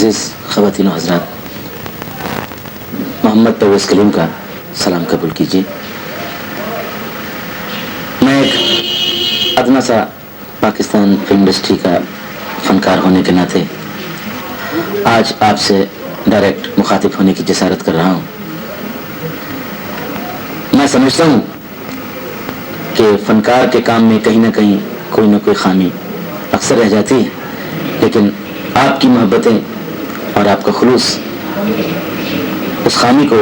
ख़वातीन व हज़रात, मोहम्मद परवेज़ कलीम का सलाम कबूल कीजिए। मैं एक अदना सा पाकिस्तान फिल्म इंडस्ट्री का फ़नकार होने के नाते आज आपसे डायरेक्ट मुखातिब होने की जसारत कर रहा हूँ। मैं समझता हूँ कि फ़नकार के काम में कहीं ना कहीं कोई ना कोई खामी अक्सर रह जाती है, लेकिन आपकी मोहब्बतें और आपका खुलूस उस खामी को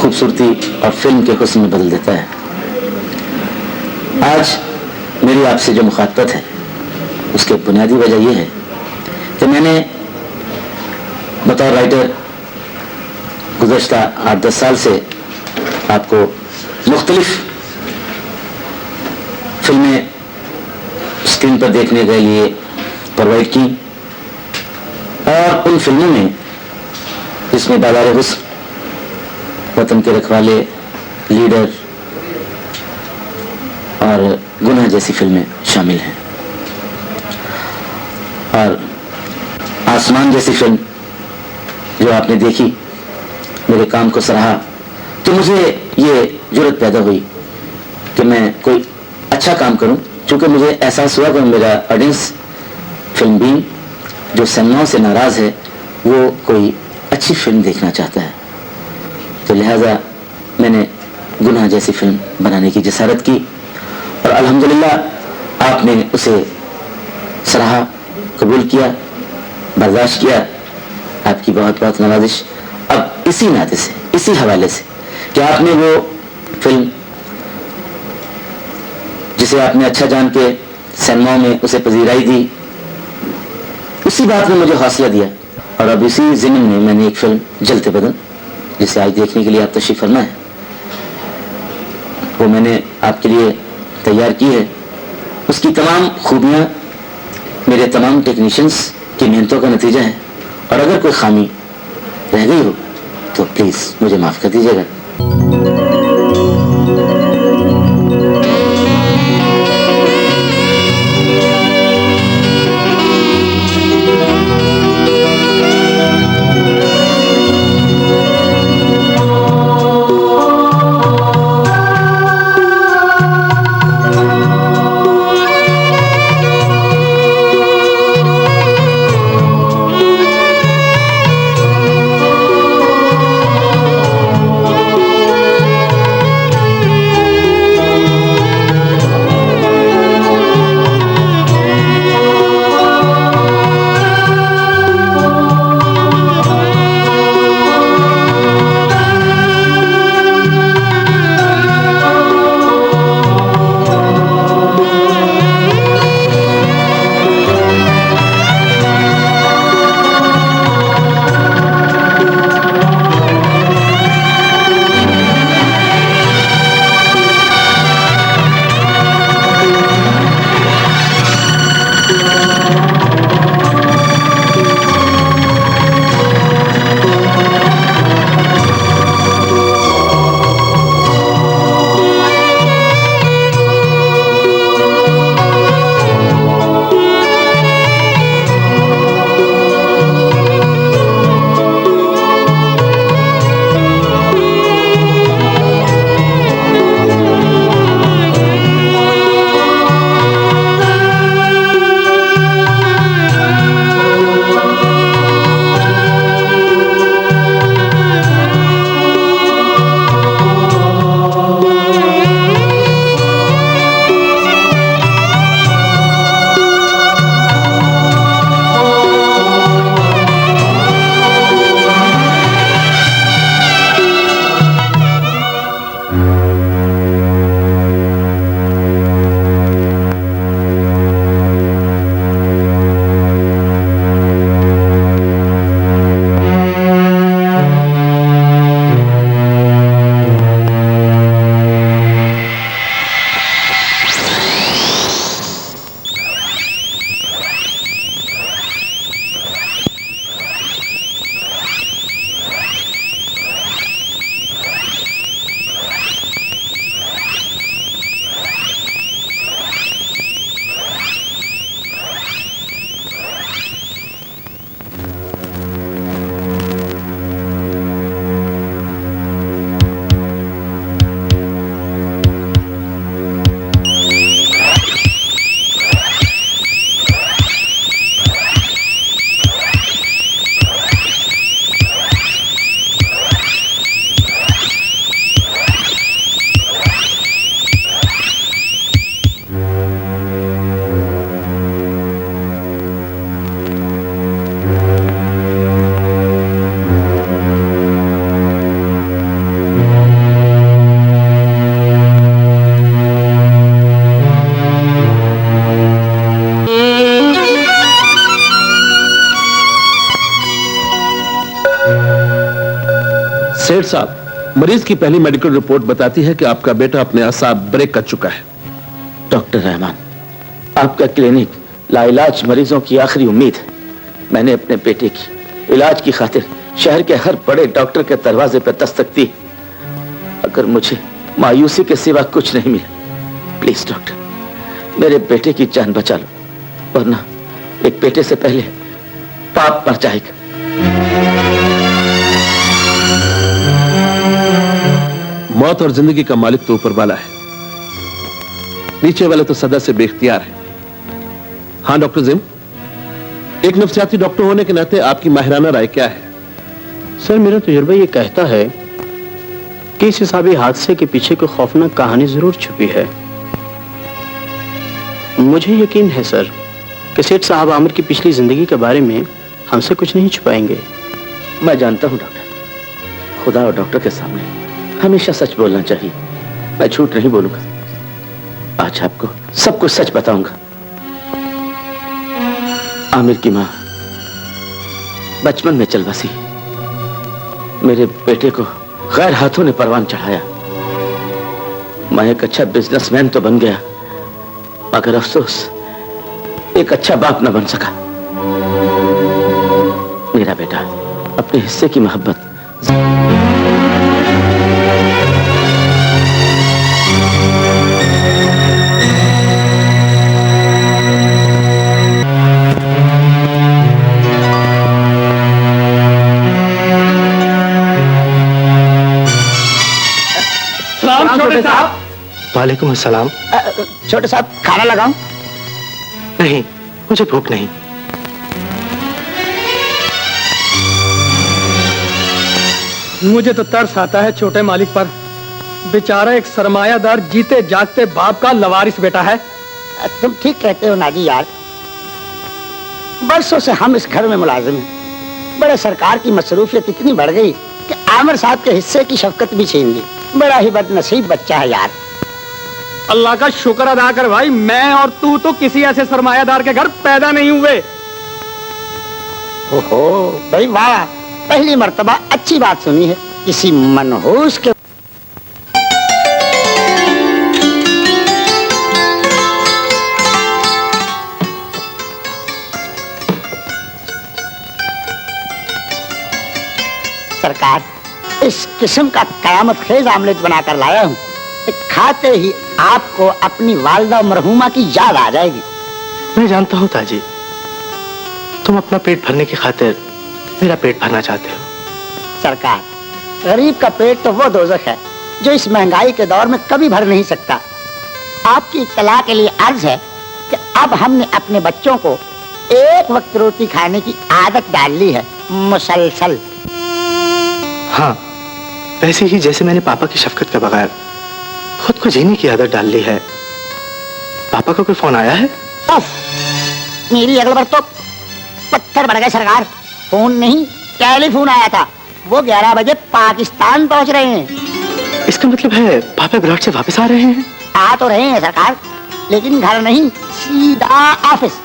खूबसूरती और फिल्म के हुस्न में बदल देता है। आज मेरी आपसे जो मुखातबत है उसकी बुनियादी वजह यह है कि मैंने बतौर राइटर गुज़श्ता 8-10 साल से आपको मुख्तलिफ फिल्में स्क्रीन पर देखने के लिए प्रोवाइड की, और उन फिल्मों में जिसमें बाज़ार हुस्न, वतन के रखवाले, लीडर और गुनाह जैसी फिल्में शामिल हैं। और आसमान जैसी फिल्म जो आपने देखी, मेरे काम को सराहा, तो मुझे ये जुर्रत पैदा हुई कि मैं कोई अच्छा काम करूं, क्योंकि मुझे एहसास हुआ कि मेरा ऑडियंस फिल्म बीन जो सिनेमाओं से नाराज़ है वो कोई अच्छी फिल्म देखना चाहता है। तो लिहाजा मैंने गुनाह जैसी फिल्म बनाने की जसारत की और अल्हम्दुलिल्लाह आपने उसे सराहा, कबूल किया, बर्दाश्त किया। आपकी बहुत बहुत नवाजिश। अब इसी नाते से, इसी हवाले से कि आपने वो फिल्म जिसे आपने अच्छा जान के सिनेमाओं में उसे पजीराई दी, उसी बात ने मुझे हौसला दिया। और अब इसी ज़िम्न में मैंने एक फिल्म जलते बदन, जिसे आज देखने के लिए आप तशरीफ़ फरमा है, वो मैंने आपके लिए तैयार की है। उसकी तमाम खूबियाँ मेरे तमाम टेक्नीशियंस की मेहनतों का नतीजा है, और अगर कोई खामी रह गई हो तो प्लीज़ मुझे माफ़ कर दीजिएगा। सेठ साहब, मरीज की पहली मेडिकल रिपोर्ट बताती है कि आपका बेटा अपने असाब ब्रेक कर चुका है। डॉक्टर रहमान, आपका क्लिनिक लाइलाज मरीजों की आखिरी उम्मीद है। मैंने अपने बेटे की इलाज की खातिर शहर के हर बड़े डॉक्टर के दरवाजे पर दस्तक दी। अगर मुझे मायूसी के सिवा कुछ नहीं मिला, प्लीज डॉक्टर मेरे बेटे की जान बचा लो, वरना एक बेटे से पहले पाप मर जाएगा। मौत और जिंदगी का मालिक तो ऊपर वाला है, नीचे वाले तो सदा से बेख्तियार है। हाँ डॉक्टर जिम, एक नफ्सियाती डॉक्टर होने के नाते आपकी माहिराना राय क्या है? सर, मेरा तजुर्बा ये कहता है कि इस हिसाबी हादसे के पीछे कोई खौफनाक कहानी जरूर छुपी है। मुझे यकीन है सर कि सेठ साहब आमिर की पिछली जिंदगी के बारे में हमसे कुछ नहीं छुपाएंगे। मैं जानता हूं डॉक्टर, खुदा और डॉक्टर के सामने हमेशा सच बोलना चाहिए। मैं झूठ नहीं बोलूंगा। आज आपको सब कुछ सच बताऊंगा। आमिर की मां बचपन में चल बसी। मेरे बेटे को गैर हाथों ने परवान चढ़ाया। मैं एक अच्छा बिजनेसमैन तो बन गया, मगर अफसोस एक अच्छा बाप न बन सका। मेरा बेटा अपने हिस्से की मोहब्बत छोटे साहब। वालेकुम अस्सलाम। छोटे साहब, खाना लगाऊं? नहीं, मुझे भूख नहीं। मुझे तो तरस आता है छोटे मालिक पर। बेचारा एक सरमायादार जीते जागते बाप का लवारिस बेटा है। तुम ठीक कहते हो नाजी यार। बरसों से हम इस घर में मुलाजिम हैं। बड़े सरकार की मसरूफियत इतनी बढ़ गई कि आमिर साहब के हिस्से की शफकत भी छीन ली। बड़ा ही बदनसीब बच्चा है यार। अल्लाह का शुक्र अदा कर भाई, मैं और तू तो किसी ऐसे सरमायादार के घर पैदा नहीं हुए। ओहो भाई वाह, पहली मर्तबा अच्छी बात सुनी है किसी मनहूस के। सरकार, इस किस्म का कयामत खेज आमलेट बनाकर लाया हूँ। खाते ही आपको अपनी वालिदा मरहूमा की याद आ जाएगी। मैं जानता हूँ ताजी, तुम अपना पेट भरने की खातिर मेरा पेट भरना चाहते हो। सरकार, गरीब का पेट तो वो दोज़ख है जो इस महंगाई के दौर में कभी भर नहीं सकता। आपकी इत्तला के लिए अर्ज है कि अब हमने अपने बच्चों को एक वक्त रोटी खाने की आदत डाल ली है, मुसलसल। हाँ, वैसे ही जैसे मैंने पापा की शफकत के बगैर खुद को जीने की आदत डाल ली है। पापा का कोई फोन आया है? मेरी अगल बार तो पत्थर बढ़ गए सरकार। फोन नहीं, टेलीफोन आया था। वो 11 बजे पाकिस्तान पहुंच रहे हैं। इसका मतलब है पापा ब्लॉट से वापस आ रहे हैं? आ तो रहे हैं सरकार, लेकिन घर नहीं, सीधा ऑफिस।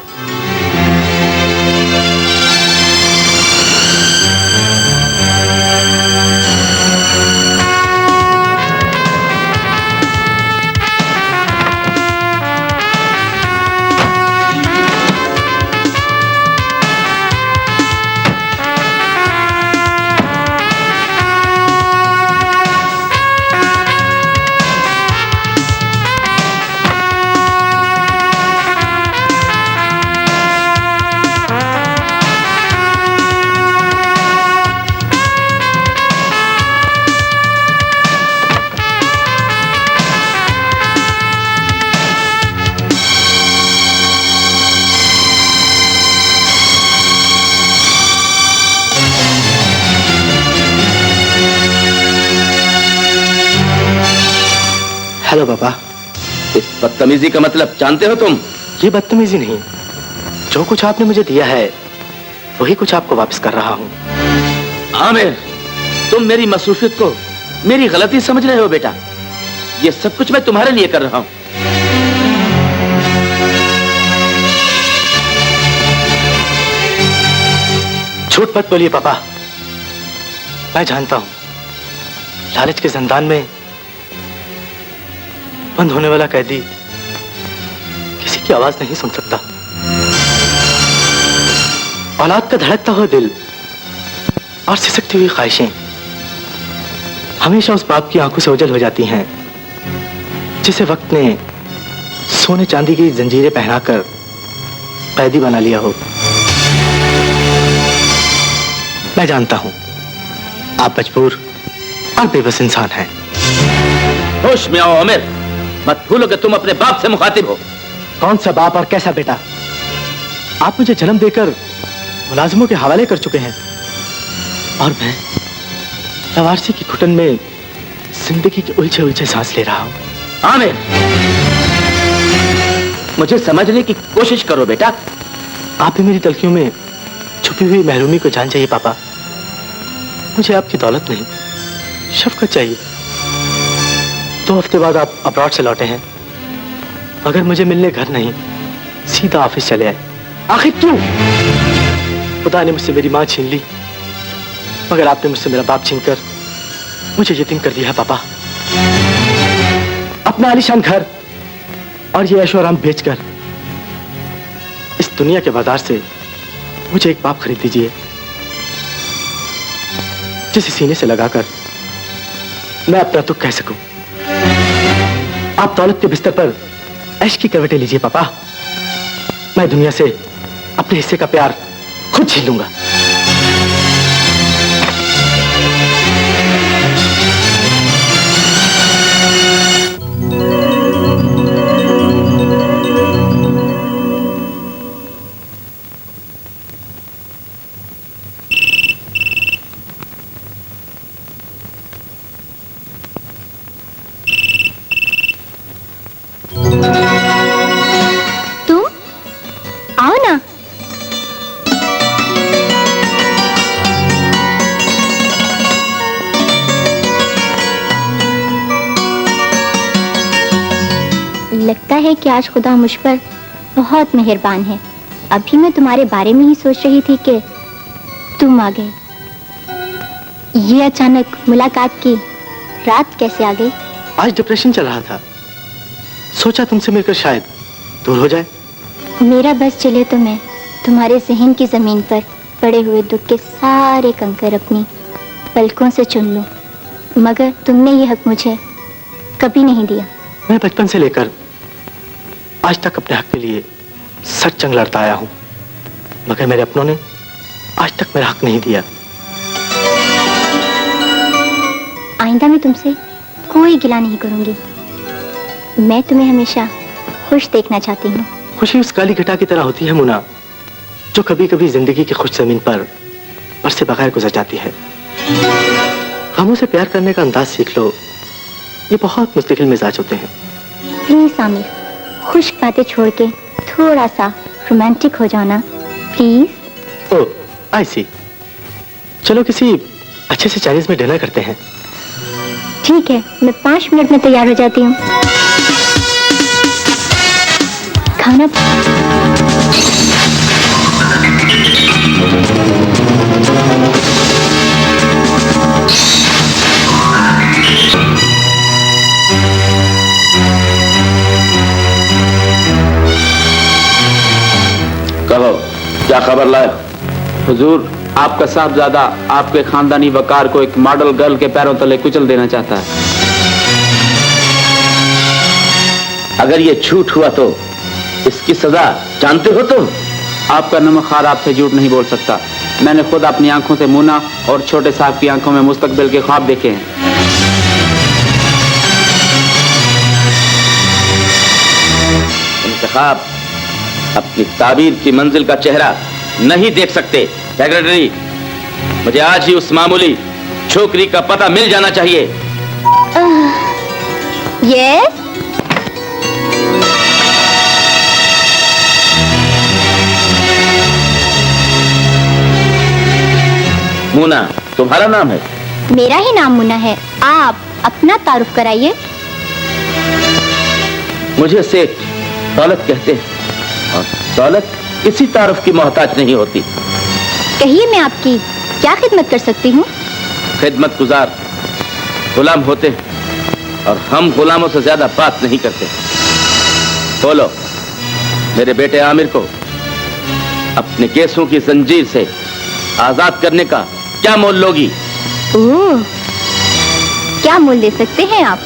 हेलो पापा। इस बदतमीजी का मतलब जानते हो तुम? ये बदतमीजी नहीं, जो कुछ आपने मुझे दिया है वही कुछ आपको वापस कर रहा हूँ। आमिर, तुम मेरी मसरूफियत को मेरी गलती समझ रहे हो बेटा। ये सब कुछ मैं तुम्हारे लिए कर रहा हूँ। झूठ मत बोलिए पापा। मैं जानता हूँ लालच के जिंदान में बंद होने वाला कैदी किसी की आवाज नहीं सुन सकता। औलाद का धड़कता हुआ दिल और सिसकती हुई ख्वाहिशें हमेशा उस बाप की आंखों से ओझल हो जाती हैं जिसे वक्त ने सोने चांदी की जंजीरें पहनाकर कैदी बना लिया हो। मैं जानता हूं आप मजबूर और बेबस इंसान हैं। होश में आओ आमिर, मत भूलो कि तुम अपने बाप से मुखातिब हो। कौन सा बाप और कैसा बेटा? आप मुझे जन्म देकर मुलाजिमों के हवाले कर चुके हैं और मैं लवारसी की घुटन में जिंदगी के उलझे उलझे सांस ले रहा हूं। आमिर, मुझे समझने की कोशिश करो बेटा। आप भी मेरी तलखियों में छुपी हुई महरूमी को जान जाइए पापा। मुझे आपकी दौलत नहीं, शफकत चाहिए। 2 हफ्ते बाद आप अब्रॉड से लौटे हैं, मगर मुझे मिलने घर नहीं, सीधा ऑफिस चले आए। आखिर क्यों? खुदा ने मुझसे मेरी मां छीन ली, मगर आपने मुझसे मेरा बाप छीनकर मुझे यतीम कर दिया है पापा। अपना आलीशान घर और ये ऐशो आराम बेचकर इस दुनिया के बाजार से मुझे एक बाप खरीद दीजिए जिसे सीने से लगाकर मैं अपना दुख कह सकूं। आप दौलत के बिस्तर पर ऐश की करवटें लीजिए पापा। मैं दुनिया से अपने हिस्से का प्यार खुद छीन लूंगा। लगता है कि आज खुदा मुझ पर बहुत मेहरबान है। अभी मैं तुम्हारे बारे में ही सोच रही थी कि तुम आ गए। ये अचानक मुलाकात की रात कैसे आ गई? आज डिप्रेशन चल रहा था, सोचा तुमसे मिलकर शायद दूर हो जाए। मेरा बस चले तो मैं तुम्हारे जहन की जमीन पर पड़े हुए दुख के सारे कंकर अपनी पलकों से चुन लूं, मगर तुमने ये हक मुझे कभी नहीं दिया। मैं बचपन से लेकर आज तक अपने हक के लिए सच जंग लड़ता आया हूं, मगर मेरे अपनों ने आज तक मेरा हक नहीं दिया। आइंदा मैं तुमसे कोई गिला नहीं करूंगी। मैं तुम्हें हमेशा खुश देखना चाहती हूँ। खुशी उस काली घटा की तरह होती है मुना, जो कभी कभी जिंदगी की खुश जमीन पर बरसे बगैर गुजर जाती है। गमों से प्यार करने का अंदाज सीख लो, ये बहुत मुस्तकिल मिजाज होते हैं। प्लीज आमिर, खुश बातें छोड़ के थोड़ा सा रोमांटिक हो जाना प्लीज। ओह, आई सी। चलो किसी अच्छे से चाइनीज में डिनर करते हैं। ठीक है, मैं 5 मिनट में तैयार हो जाती हूँ। खाना कहो, क्या खबर लाए? हुजूर, आपका साहबजादा आपके खानदानी वकार को एक मॉडल गर्ल के पैरों तले कुचल देना चाहता है। अगर ये झूठ हुआ तो इसकी सजा जानते हो तुम? आपका नमखार आपसे झूठ नहीं बोल सकता। मैंने खुद अपनी आंखों से मुन्ना और छोटे साहब की आंखों में मुस्तकबिल के ख्वाब देखे हैं। इंतखाब अपनी ताबीर की मंजिल का चेहरा नहीं देख सकते। सेक्रेटरी, मुझे आज ही उस मामूली छोकरी का पता मिल जाना चाहिए। यस। मुना तुम्हारा नाम है? मेरा ही नाम मुन्ना है। आप अपना तारुफ कराइए। मुझे शेख दौलत कहते हैं और दौलत किसी तारुफ की मोहताज नहीं होती। कहिए, मैं आपकी क्या खिदमत कर सकती हूँ? खिदमत गुजार गुलाम होते हैं और हम गुलामों से ज्यादा बात नहीं करते। बोलो, मेरे बेटे आमिर को अपने केसों की जंजीर से आजाद करने का क्या मोल लोगी? ओह, क्या मोल दे सकते हैं आप?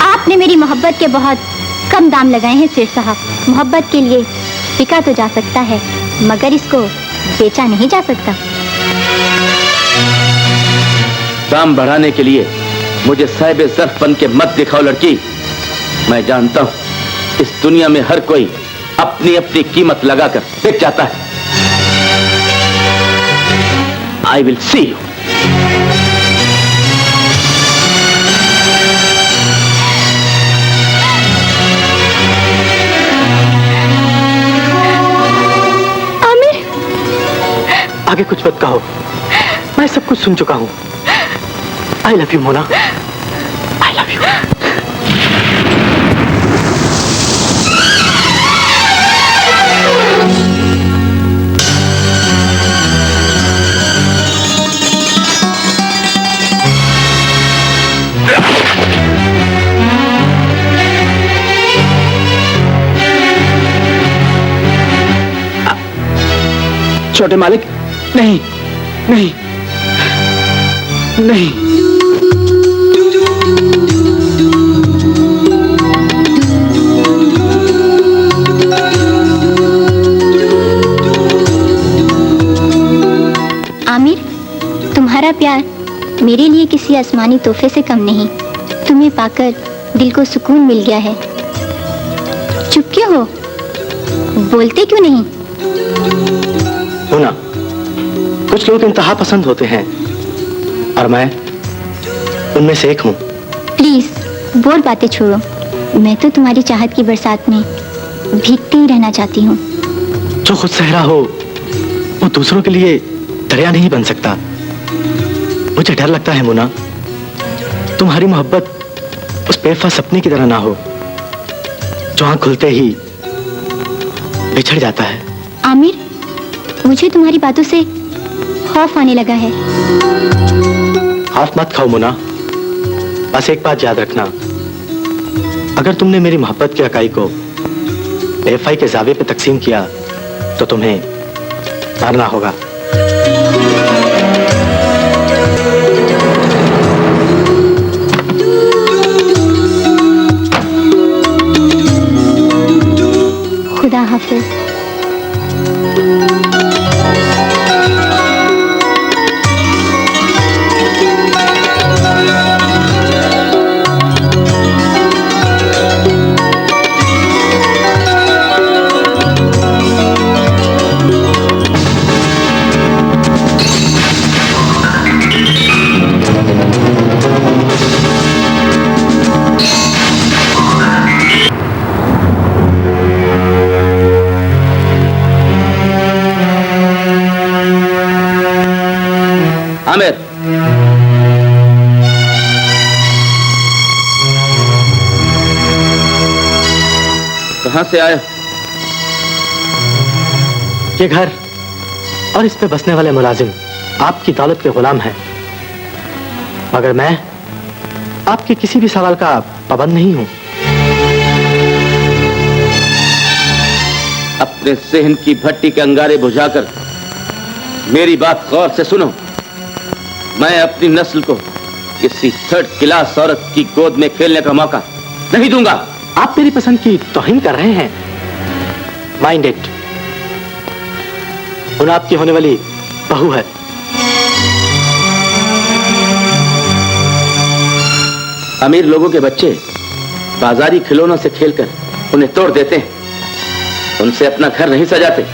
आपने मेरी मोहब्बत के बहुत कम दाम लगाए हैं सिर साहब। मोहब्बत के लिए बिका तो जा सकता है, मगर इसको बेचा नहीं जा सकता। दाम बढ़ाने के लिए मुझे साहिब ज़र्फ़ बन के मत दिखाओ लड़की। मैं जानता हूं इस दुनिया में हर कोई अपनी अपनी कीमत लगाकर बिक जाता है। I will see you. आगे कुछ मत कहो, मैं सब कुछ सुन चुका हूँ। I love you Mona, I love you. छोटे मालिक, नहीं नहीं नहीं। आमिर, तुम्हारा प्यार मेरे लिए किसी आसमानी तोहफे से कम नहीं। तुम्हें पाकर दिल को सुकून मिल गया है। चुप क्यों हो? बोलते क्यों नहीं? मोना, कुछ लोग इंतहा पसंद होते हैं और मैं उनमें से एक हूँ। प्लीज बोर बातें छोड़ो। मैं तो तुम्हारी चाहत की बरसात में भीगती ही रहना चाहती हूँ। जो खुद सहरा हो वो दूसरों के लिए दरिया नहीं बन सकता। मुझे डर लगता है मोना, तुम्हारी मोहब्बत उस बेवफा सपने की तरह ना हो जो आँख खुलते ही बिछड़ जाता है। आमिर, मुझे तुम्हारी बातों से खौफ आने लगा है। खौफ मत खाओ मोना, बस एक बात याद रखना, अगर तुमने मेरी मोहब्बत की इकाई को बेवफाई के जावे पे तकसीम किया तो तुम्हें मरना होगा। खुदा हाफिज। आमिर, कहां से आए? ये घर और इस पे बसने वाले मुलाजिम आपकी दौलत के गुलाम हैं, मगर मैं आपके किसी भी सवाल का पाबंद नहीं हूं। अपने सेहन की भट्टी के अंगारे बुझाकर मेरी बात गौर से सुनो। मैं अपनी नस्ल को किसी थर्ड क्लास औरत की गोद में खेलने का मौका नहीं दूंगा। आप मेरी पसंद की तौहीन कर रहे हैं। माइंड इट, उन आपकी होने वाली बहू है। अमीर लोगों के बच्चे बाजारी खिलौनों से खेलकर उन्हें तोड़ देते हैं, उनसे अपना घर नहीं सजाते।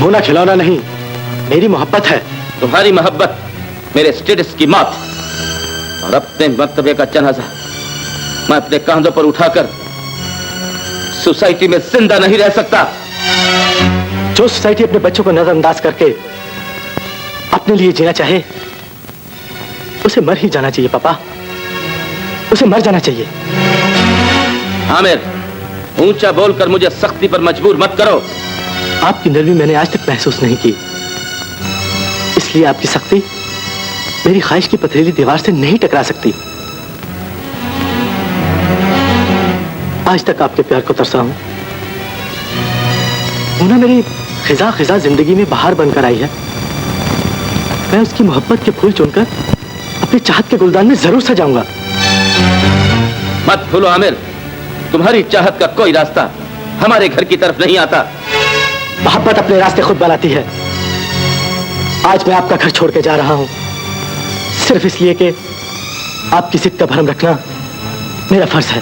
होना खिलौना नहीं, मेरी मोहब्बत है। तुम्हारी मोहब्बत मेरे स्टेटस की मौत और अपने मर्तबे का जनाजा मैं अपने कंधों पर उठाकर सोसाइटी में जिंदा नहीं रह सकता। जो सोसाइटी अपने बच्चों को नजरअंदाज करके अपने लिए जीना चाहे उसे मर ही जाना चाहिए पापा। उसे मर जाना चाहिए। आमिर, ऊंचा बोलकर मुझे सख्ती पर मजबूर मत करो। आपकी नरमी मैंने आज तक महसूस नहीं की, इसलिए आपकी सख्ती मेरी ख्वाहिश की पथरीली दीवार से नहीं टकरा सकती। आज तक आपके प्यार को तरसा हूं। मुन्ना मेरी खिजा खिजा जिंदगी में बाहर बनकर आई है। मैं उसकी मोहब्बत के फूल चुनकर अपनी चाहत के गुलदान में जरूर सजाऊंगा। मत भूलो आमिर, तुम्हारी चाहत का कोई रास्ता हमारे घर की तरफ नहीं आता। मोहब्बत अपने रास्ते खुद बनाती है। आज मैं आपका घर छोड़ के जा रहा हूं, सिर्फ इसलिए कि आपकी जिद का भरम रखना मेरा फर्ज है।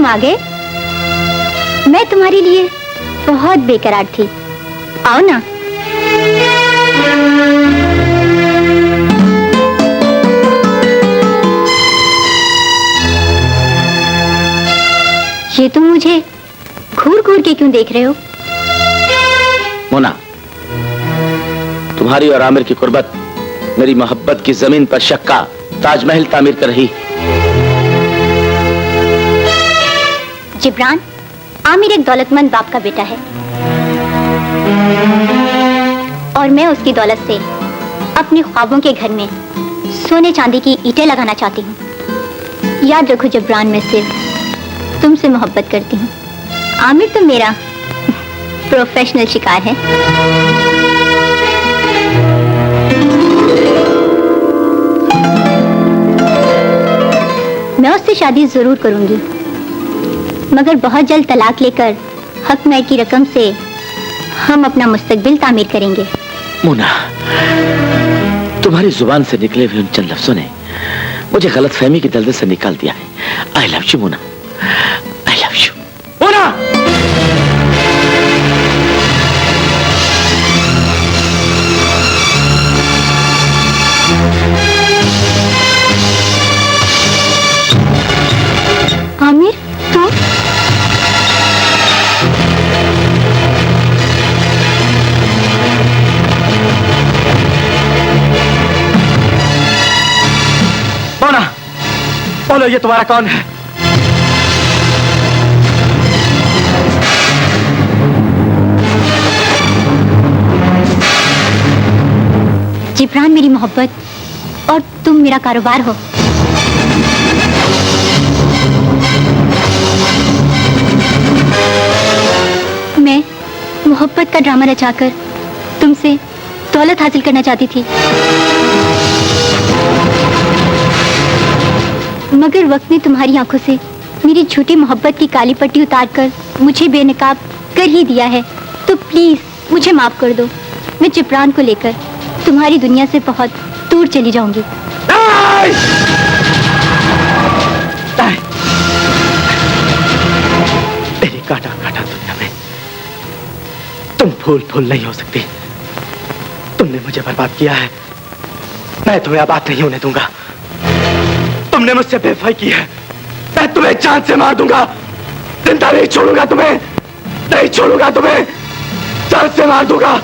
आ गए? मैं तुम्हारे लिए बहुत बेकरार थी। आओ ना। ये तुम मुझे घूर घूर के क्यों देख रहे हो? मोना, तुम्हारी और आमिर की कुर्बत मेरी मोहब्बत की जमीन पर शक्का ताजमहल तामीर कर रही। जिब्रान, आमिर एक दौलतमंद बाप का बेटा है और मैं उसकी दौलत से अपने ख्वाबों के घर में सोने चांदी की ईंटें लगाना चाहती हूँ। याद रखो जिब्रान, मैं सिर्फ तुमसे मोहब्बत करती हूँ। आमिर तो मेरा प्रोफेशनल शिकार है। मैं उससे शादी जरूर करूंगी, मगर बहुत जल्द तलाक लेकर हक महर की रकम से हम अपना मुस्तकबिल तामीर करेंगे। मोना, तुम्हारी जुबान से निकले हुए उन चंद लफ्जों ने मुझे गलतफहमी की दलदल से निकाल दिया है। I love you Mona, I love you Mona. Aamir, तुम? मोना, बोलो ये तुम्हारा कौन है? जिब्रान मेरी मोहब्बत और तुम मेरा कारोबार हो। मैं मोहब्बत का ड्रामा रचाकर तुमसे दौलत हासिल करना चाहती थी, मगर वक्त ने तुम्हारी आंखों से मेरी झूठी मोहब्बत की काली पट्टी उतारकर मुझे बेनकाब कर ही दिया है। तो प्लीज मुझे माफ कर दो। मैं जिब्रान को लेकर तुम्हारी दुनिया से बहुत दूर चली जाऊंगी। मेरी काटा काटा दुनिया में तुम फूल फूल नहीं हो सकती। तुमने मुझे बर्बाद किया है, मैं तुम्हें आबाद नहीं होने दूंगा। तुमने मुझसे बेवफाई की है, मैं तुम्हें जान से मार दूंगा। जिंदा नहीं छोड़ूंगा तुम्हें, नहीं छोड़ूंगा तुम्हें, जान से मार दूंगा।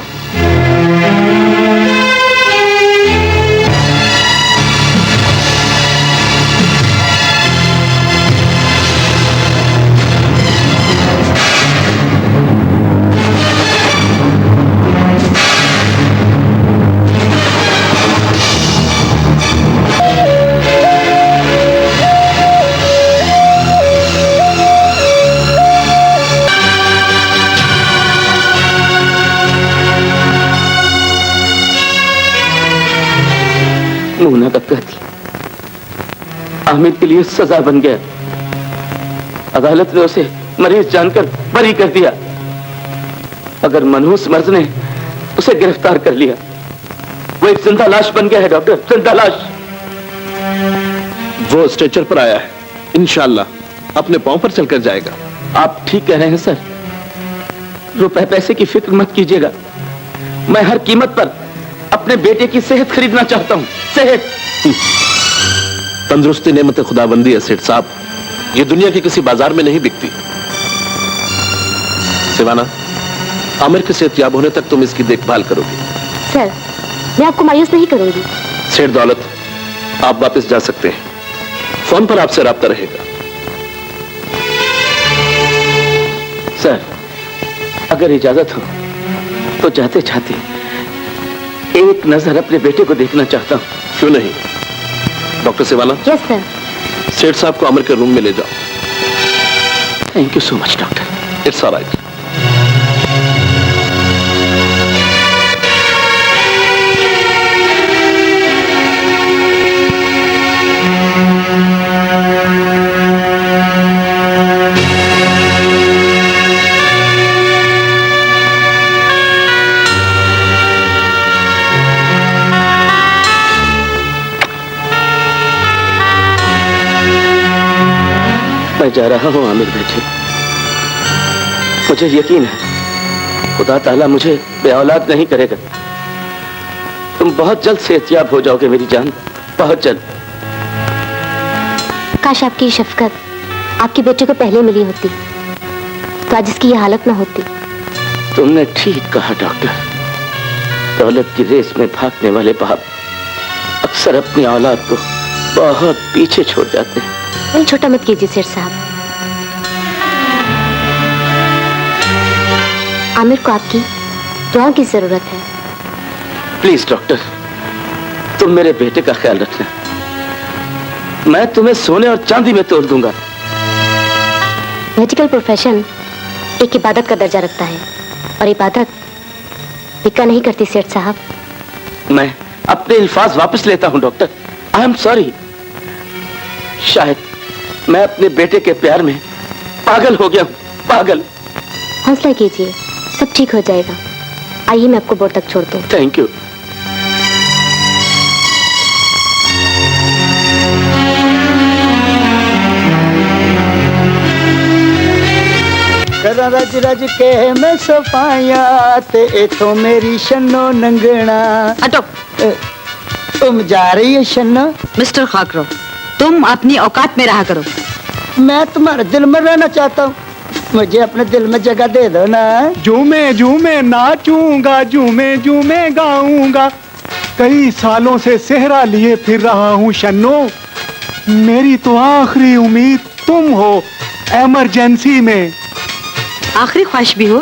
मुन्ना का कत्ल आमिर के लिए सजा बन गया। अदालत ने उसे मरीज जानकर बरी कर दिया, अगर मनहूस मर्ज ने उसे गिरफ्तार कर लिया। वो एक जिंदा लाश बन गया है डॉक्टर, जिंदा लाश। वो स्ट्रेचर पर आया है, इंशाल्लाह अपने पांव पर चलकर जाएगा। आप ठीक कह रहे हैं सर। रुपए पैसे की फिक्र मत कीजिएगा, मैं हर कीमत पर अपने बेटे की सेहत खरीदना चाहता हूं। सेहत। तंदुरुस्ती नेमत खुदाबंदी है सेठ साहब, ये दुनिया के किसी बाजार में नहीं बिकती। सिवाना, आमिर के सेहतयाब होने तक तुम इसकी देखभाल करोगी। सर, मैं आपको मायूस नहीं करूंगी। सेठ दौलत, आप वापस जा सकते हैं, फोन पर आपसे राब्ता रहेगा। सर, अगर इजाजत हो तो जाते जाते एक नजर अपने बेटे को देखना चाहता हूं। क्यों नहीं? डॉक्टर सिवाना। Yes sir. सेठ साहब को आमिर के रूम में ले जाओ। Thank you so much doctor. It's alright. मैं जा रहा हूं आमिर बेटे, मुझे यकीन है खुदा ताला मुझे बेऔलाद नहीं करेगा। तुम बहुत जल्द सेहतयाब हो जाओगे मेरी जान, बहुत जल्द। काश आपकी शफकत आपके बेटे को पहले मिली होती तो आज इसकी ये हालत ना होती। तुमने ठीक कहा डॉक्टर, दौलत की रेस में भागने वाले बाप अक्सर अपनी औलाद को बहुत पीछे छोड़ जाते हैं। दिल छोटा मत कीजिए सेठ साहब। आमिर को आपकी दुआओं की जरूरत है। प्लीज डॉक्टर, तुम मेरे बेटे का ख्याल रखना। मैं तुम्हें सोने और चांदी में तोड़ दूंगा। मेडिकल प्रोफेशन एक इबादत का दर्जा रखता है और इबादत बिका नहीं करती सेठ साहब। मैं अपने अल्फाज वापस लेता हूं डॉक्टर। I am sorry. शायद मैं अपने बेटे के प्यार में पागल हो गया हूं, पागल। हौसला कीजिए, सब ठीक हो जाएगा। आइए मैं आपको बोर्ड तक छोड़ दूं। Thank you. करा रज रज के मैं सफाया ते इथों मेरी शनो नंगना। हटो। तुम जा रही है शनो? मिस्टर खाकरो, तुम अपनी औकात में रहा करो। मैं तुम्हारे दिल में रहना चाहता हूँ, मुझे अपने दिल में जगह दे दो ना। झूमे झूमे नाचूंगा, झूमे झूमे गाऊंगा, कई सालों से सेहरा लिए फिर रहा हूँ शन्नो। मेरी तो आखिरी उम्मीद तुम हो इमरजेंसी में। आखिरी ख्वाहिश भी हो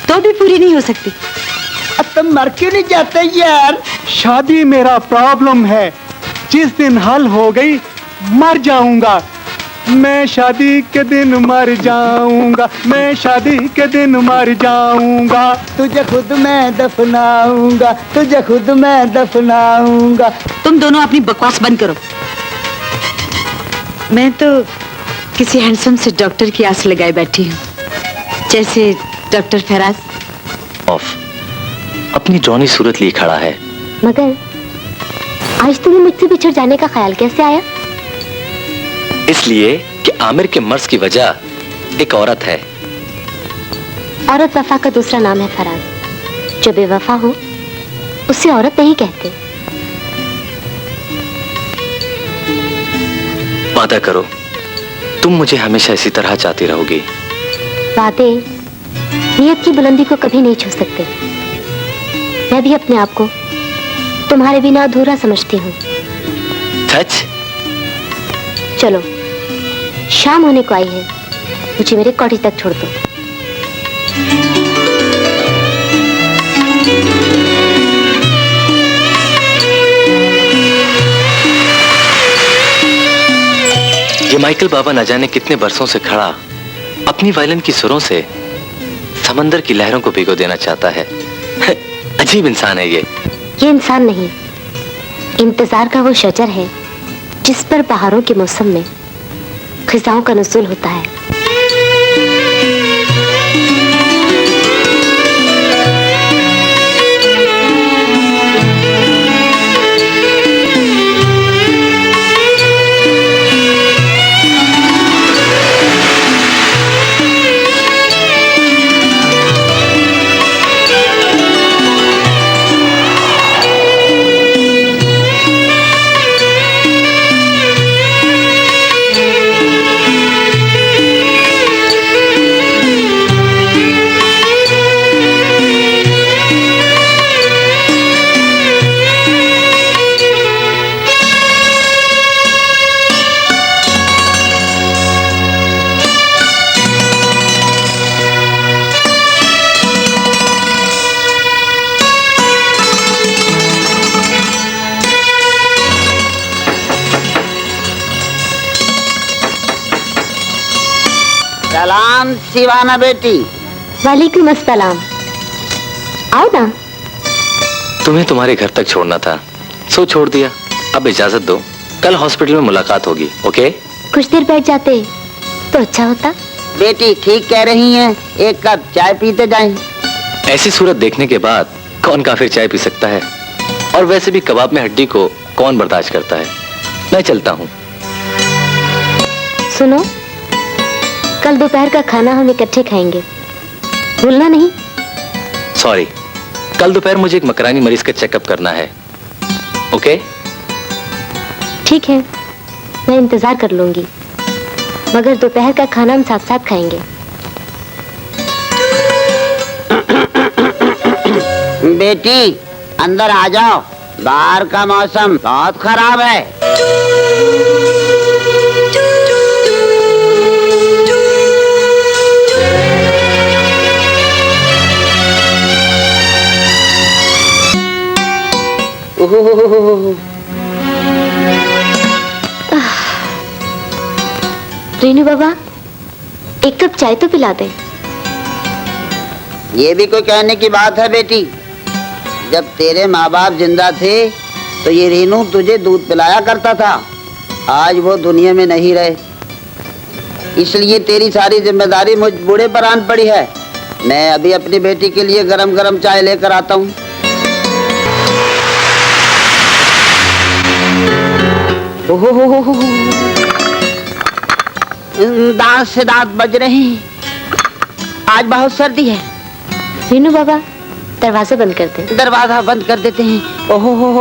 तो भी पूरी नहीं हो सकती। अब तुम मर क्यों नहीं जाते यार? शादी मेरा प्रॉब्लम है, जिस दिन हल हो गई मर जाऊंगा। मैं शादी के दिन मर जाऊंगा, मैं शादी के दिन मर जाऊंगा। तुझे खुद मैं दफनाऊंगा, तुझे खुद मैं दफनाऊंगा। तुम दोनों अपनी बकवास बंद करो। मैं तो किसी हैंडसम से डॉक्टर की आस लगाए बैठी हूँ, जैसे डॉक्टर फराज। ऑफ अपनी जॉनी सूरत लिए खड़ा है। मगर आज तुम्हें मुझसे बिछड़ जाने का ख्याल कैसे आया? इसलिए कि आमिर के मर्ज की वजह एक औरत है। औरत वफा का दूसरा नाम है फराज। जो बेवफा हो उससे औरत नहीं कहते। वादा करो तुम मुझे हमेशा इसी तरह चाहती रहोगी। वादे नियत की बुलंदी को कभी नहीं छू सकते। मैं भी अपने आप को तुम्हारे बिना अधूरा समझती हूँ। सच? चलो शाम होने को आई है, मुझे मेरे कॉटेज तक छोड़ दो। ये माइकल बाबा न जाने कितने बरसों से खड़ा अपनी वायलिन की सुरों से समंदर की लहरों को भिगो देना चाहता है। अजीब इंसान है ये इंसान नहीं, इंतजार का वो शजर है जिस पर बहारों के मौसम में खिजाओं का नुज़ुल होता है। सलाम शिवाना बेटी। वालेकुम अस्सलाम। आओ ना। तुम्हें तुम्हारे घर तक छोड़ना था, सो छोड़ दिया। अब इजाजत दो, कल हॉस्पिटल में मुलाकात होगी। ओके? कुछ देर बैठ जाते तो अच्छा होता। बेटी ठीक कह रही हैं, एक कप चाय पीते जाएं। ऐसी सूरत देखने के बाद कौन काफिर चाय पी सकता है? और वैसे भी कबाब में हड्डी को कौन बर्दाश्त करता है? मैं चलता हूँ। सुनो, कल दोपहर का खाना हम इकट्ठे खाएंगे, भूलना नहीं। सॉरी, कल दोपहर मुझे एक मकरानी मरीज का चेकअप करना है। ओके? ठीक है, मैं इंतजार कर लूंगी, मगर दोपहर का खाना हम साथ साथ खाएंगे। बेटी अंदर आ जाओ, बाहर का मौसम बहुत खराब है। रेनू बाबा, एक कप चाय तो पिला दे। ये भी कोई कहने की बात है बेटी? जब तेरे माँ बाप जिंदा थे तो ये रेनू तुझे दूध पिलाया करता था। आज वो दुनिया में नहीं रहे, इसलिए तेरी सारी जिम्मेदारी मुझ बूढ़े पर आन पड़ी है। मैं अभी अपनी बेटी के लिए गरम गरम चाय लेकर आता हूँ। दांत से दांत बज रहे हैं, आज बहुत सर्दी है। रेनू बाबा, दरवाजा बंद कर दे। दरवाजा बंद कर देते हैं। ओहो हो।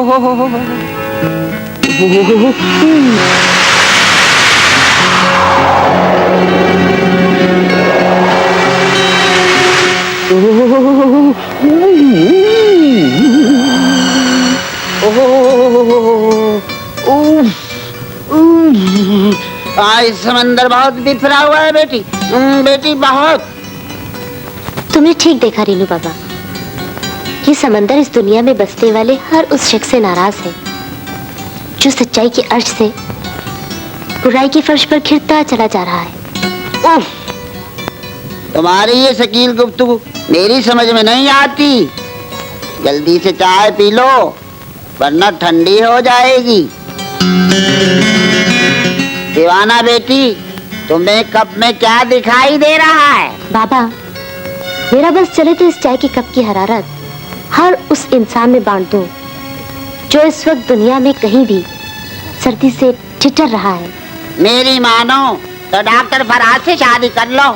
आज समंदर बहुत बिफरा हुआ है बेटी, बेटी बहुत। तुमने ठीक देखा रेनू बाबा, ये समंदर इस दुनिया में बसने वाले हर उस शख्स से नाराज है जो सच्चाई के अर्श से बुराई के फर्श पर घिरता चला जा रहा है। उफ, तुम्हारी ये शकील गुफ्तगू मेरी समझ में नहीं आती। जल्दी से चाय पी लो वरना ठंडी हो जाएगी। दीवाना बेटी, तुम्हें कप में क्या दिखाई दे रहा है? बाबा, मेरा बस चले तो इस चाय के कप की हरारत हर उस इंसान में बांट दूं जो इस वक्त दुनिया में कहीं भी सर्दी से ठिठुर रहा है। मेरी मानो तो डॉक्टर फराज से शादी कर लो।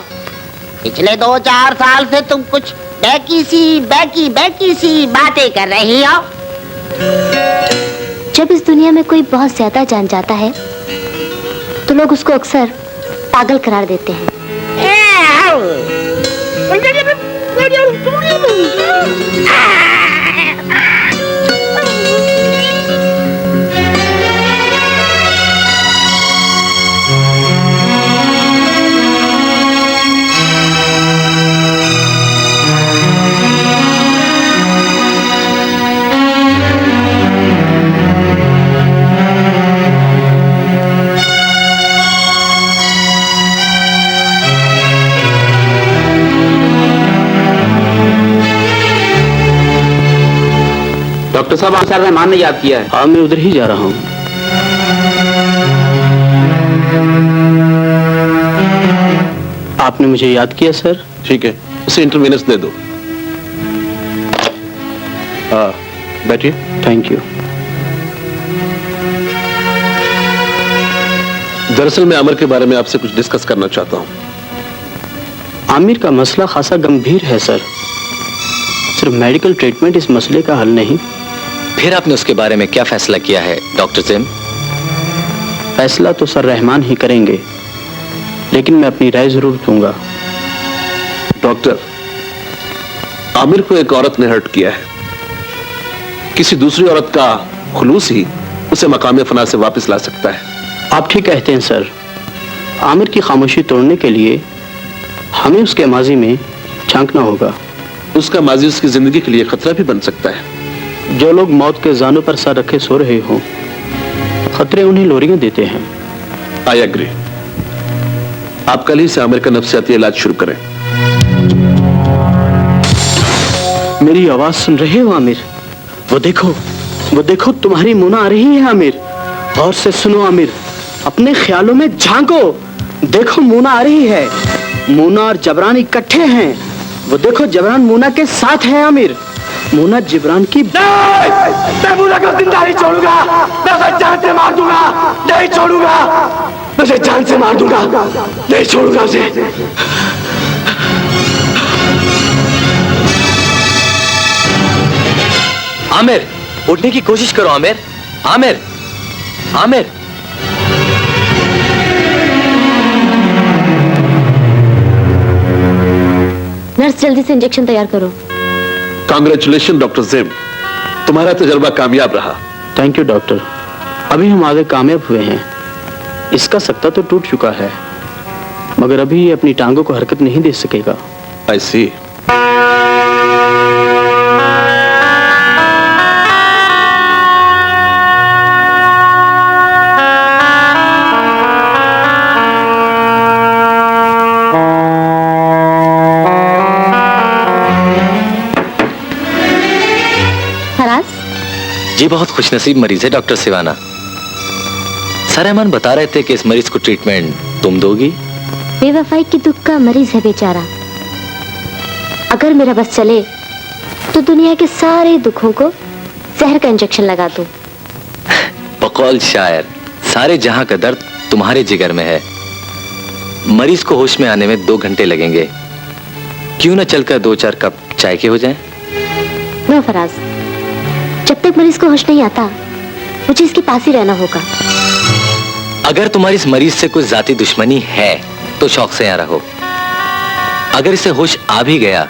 पिछले 2-4 साल से तुम कुछ बैकी सी बातें कर रही हो। जब इस दुनिया में कोई बहुत ज्यादा जान जाता है तो लोग उसको अक्सर पागल करार देते हैं। डॉक्टर साहब, आप सर रहमान ने याद किया है। हाँ, मैं उधर ही जा रहा हूँ। आपने मुझे याद किया सर? ठीक है, उसे इंटरवेनेंस दे दो। बैठिए। Thank you. दरअसल मैं आमिर के बारे में आपसे कुछ डिस्कस करना चाहता हूँ। आमिर का मसला खासा गंभीर है सर। सिर्फ मेडिकल ट्रीटमेंट इस मसले का हल नहीं। फिर आपने उसके बारे में क्या फैसला किया है डॉक्टर जिम? फैसला तो सर रहमान ही करेंगे, लेकिन मैं अपनी राय जरूर दूंगा। डॉक्टर, आमिर को एक औरत ने हर्ट किया है। किसी दूसरी औरत का खुलूस ही उसे मकाम फना से वापस ला सकता है। आप ठीक कहते हैं सर। आमिर की खामोशी तोड़ने के लिए हमें उसके माजी में झांकना होगा। उसका माजी उसकी जिंदगी के लिए खतरा भी बन सकता है। जो लोग मौत के जानों पर सर रखे सो रहे हों, खतरे उन्हें लोरियां देते हैं। I agree. आप कल ही से आमिर का नफ्सियाती इलाज शुरू करें। मेरी आवाज सुन रहे हो आमिर? वो देखो तुम्हारी मुना आ रही है आमिर। और से सुनो आमिर, अपने ख्यालों में झांको। देखो मुना आ रही है। मुना और जबरान इकट्ठे हैं। वो देखो जबरान मुना के साथ है आमिर। मुना जिब्रान की मैं मुना को जिंदा नहीं छोड़ूंगा, मैं उसे जान से मार दूंगा, नहीं छोड़ूंगा, मैं उसे जान से मार दूंगा, नहीं छोड़ूंगा उसे। आमिर, उठने की कोशिश करो आमिर। आमिर, आमिर। नर्स जल्दी से इंजेक्शन तैयार करो। कांग्रेचुलेशन डॉक्टर जिम, तुम्हारा तजर्बा कामयाब रहा। Thank you doctor. अभी हम आगे कामयाब हुए हैं। इसका सक्ता तो टूट चुका है, मगर अभी ये अपनी टांगों को हरकत नहीं दे सकेगा। आई सी। जी बहुत खुशनसीब मरीज है डॉक्टर सिवाना। सर रहमान बता रहे थे कि इस मरीज को ट्रीटमेंट तुम दोगी। बेवफाई की दुख का मरीज है बेचारा। अगर मेरा बस चले तो दुनिया के सारे दुखों को जहर का इंजेक्शन लगा दूं। बकौल शायर, सारे जहां का दर्द तुम्हारे जिगर में है। मरीज को होश में आने में 2 घंटे लगेंगे, क्यों न चलकर 2-4 कप चाय के हो जाएं? नो फराज, जब तक मरीज को होश नहीं आता मुझे इसके पास ही रहना होगा। अगर तुम्हारी इस मरीज से कुछ जाती दुश्मनी है तो शौक से यहाँ रहो। अगर इसे होश आ भी गया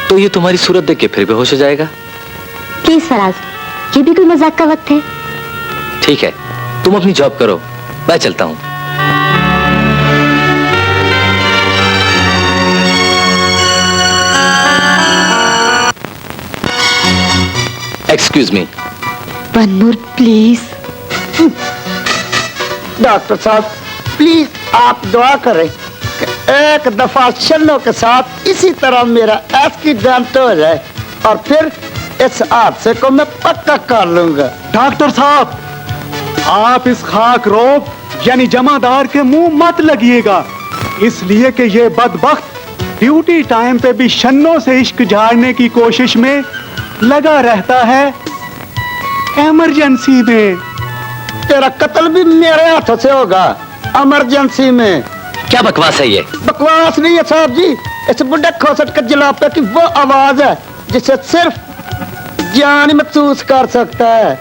तो ये तुम्हारी सूरत देख के फिर बेहोश हो जाएगा। प्लीज फराज, ये भी कोई मजाक का वक्त है? ठीक है, तुम अपनी जॉब करो, मैं चलता हूँ। Excuse me. One more please. Doctor साहब प्लीज आप दुआ करें कि एक दफा शन्नो के साथ इसी तरह मेरा एक्सीडेंट हो जाए और फिर इस हादसे को मैं पक्का कर लूंगा। डॉक्टर साहब, आप इस खाक रोग यानी जमादार के मुंह मत लगिएगा, इसलिए कि ये बदबख्त ड्यूटी टाइम पे भी शन्नो से इश्क झाड़ने की कोशिश में लगा रहता है। इमरजेंसी में तेरा कत्ल भी मेरे हाथों से होगा। इमरजेंसी में क्या बकवास है ये? बकवास नहीं है साहब जी, इस बुढ़े खोसट के जलापे की वो आवाज है जिसे सिर्फ जान महसूस कर सकता है।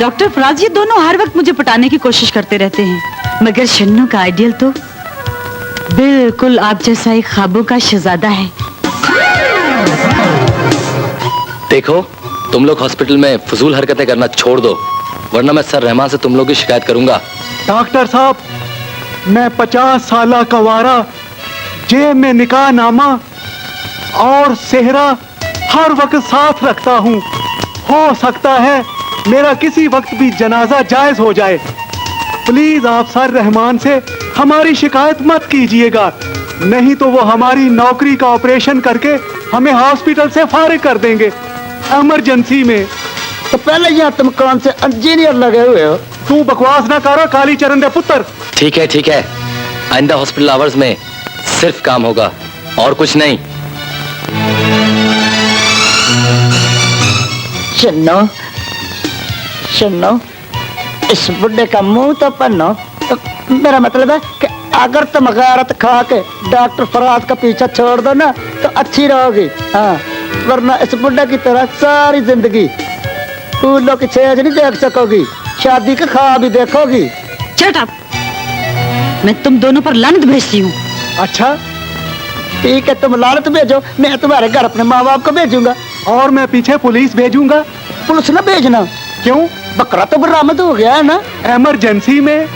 डॉक्टर फराज, ये दोनों हर वक्त मुझे पटाने की कोशिश करते रहते हैं, मगर शन्नो का आइडियल तो बिल्कुल आप जैसा एक ख्वाबों का शहजादा है। देखो, तुम लोग हॉस्पिटल में फजूल हरकतें करना छोड़ दो, वरना मैं सर रहमान से तुम लोगों की शिकायत करूंगा। डॉक्टर साहब, मैं 50 साल का वारा, जेब में निकाह नामा और सेहरा हर वक्त साथ रखता हूँ। हो सकता है मेरा किसी वक्त भी जनाजा जायज हो जाए। प्लीज आप सर रहमान से हमारी शिकायत मत कीजिएगा, नहीं तो वो हमारी नौकरी का ऑपरेशन करके हमें हॉस्पिटल से फारिग कर देंगे इमरजेंसी में। तो पहले यहाँ तुम कौन से इंजीनियर लगे हुए हो? तू बकवास ना करो काली चरण दे पुत्र। ठीक है, आइंदा हॉस्पिटल आवर्स में सिर्फ काम होगा और कुछ नहीं। सुनो, इस बुढ़े का मुंह तो पन्नो। तो मेरा मतलब है कि अगर तुम गैरत खा के डॉक्टर फराज का पीछा छोड़ दो ना तो अच्छी रहोगी। हाँ, वरना इस बुढ़े की तरह सारी जिंदगी फूलों की छेज नहीं देख सकोगी, शादी का ख्वाब भी देखोगी। शट अप, मैं तुम दोनों पर लानत भेजती हूँ। अच्छा ठीक है, तुम लानत भेजो, मैं तुम्हारे घर अपने माँ बाप को भेजूंगा। और मैं पीछे पुलिस भेजूंगा। पुलिस न भेजना। क्यों? बकरा तो बरामद हो गया है ना इमरजेंसी में।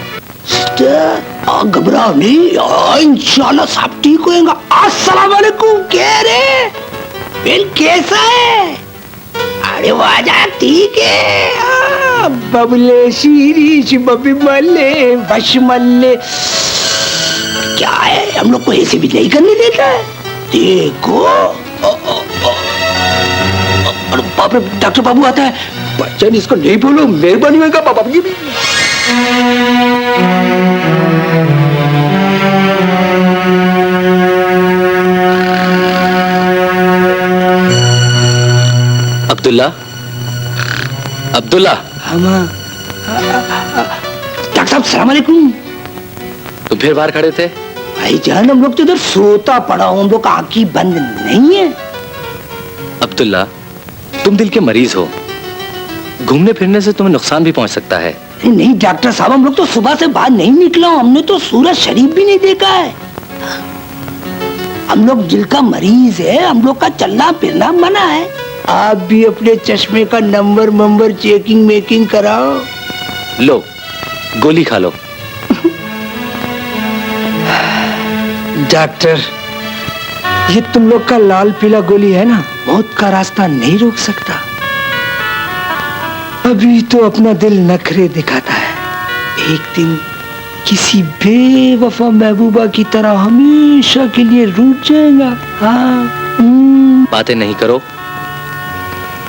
घबराओ नहीं, इंशाल्लाह सब ठीक होएगा। अस्सलाम वालेकुम। क्या रे बिल कैसा है? अरे वाजा ठीक है। बबले शीरीश बबी मल्ले बश मल्ले क्या है, हम लोग को ऐसे भी नहीं करने देता है। देखो अरे बाप रे, डॉक्टर बाबू आता है। बच्चन इसको नहीं बोलो, मेहरबानी होगा बाबा जी भी। अब्दुल्ला, अब्दुल्ला। डॉक्टर साहब सलाम अलैकुम। तुम फिर बाहर खड़े थे? भाईजान हम लोग तो इधर सोता पड़ा हूं, हम लोग आंखें बंद नहीं है। अब्दुल्ला, तुम दिल के मरीज हो, घूमने फिरने से तुम्हें नुकसान भी पहुंच सकता है। नहीं डॉक्टर साहब, हम लोग तो सुबह से बाहर नहीं निकला, हमने तो सूरज शरीफ भी नहीं देखा है। हम लोग दिल का मरीज है, हम लोग का चलना फिरना मना है। आप भी अपने चश्मे का नंबर चेकिंग मेकिंग कराओ। लो, गोली खा लो। डॉक्टर, ये तुम लोग का लाल पीला गोली है ना, मौत का रास्ता नहीं रोक सकता। अभी तो अपना दिल नखरे दिखाता है, एक दिन किसी बेवफा महबूबा की तरह हमेशा के लिए रूठ जाएगा। हाँ। बातें नहीं करो,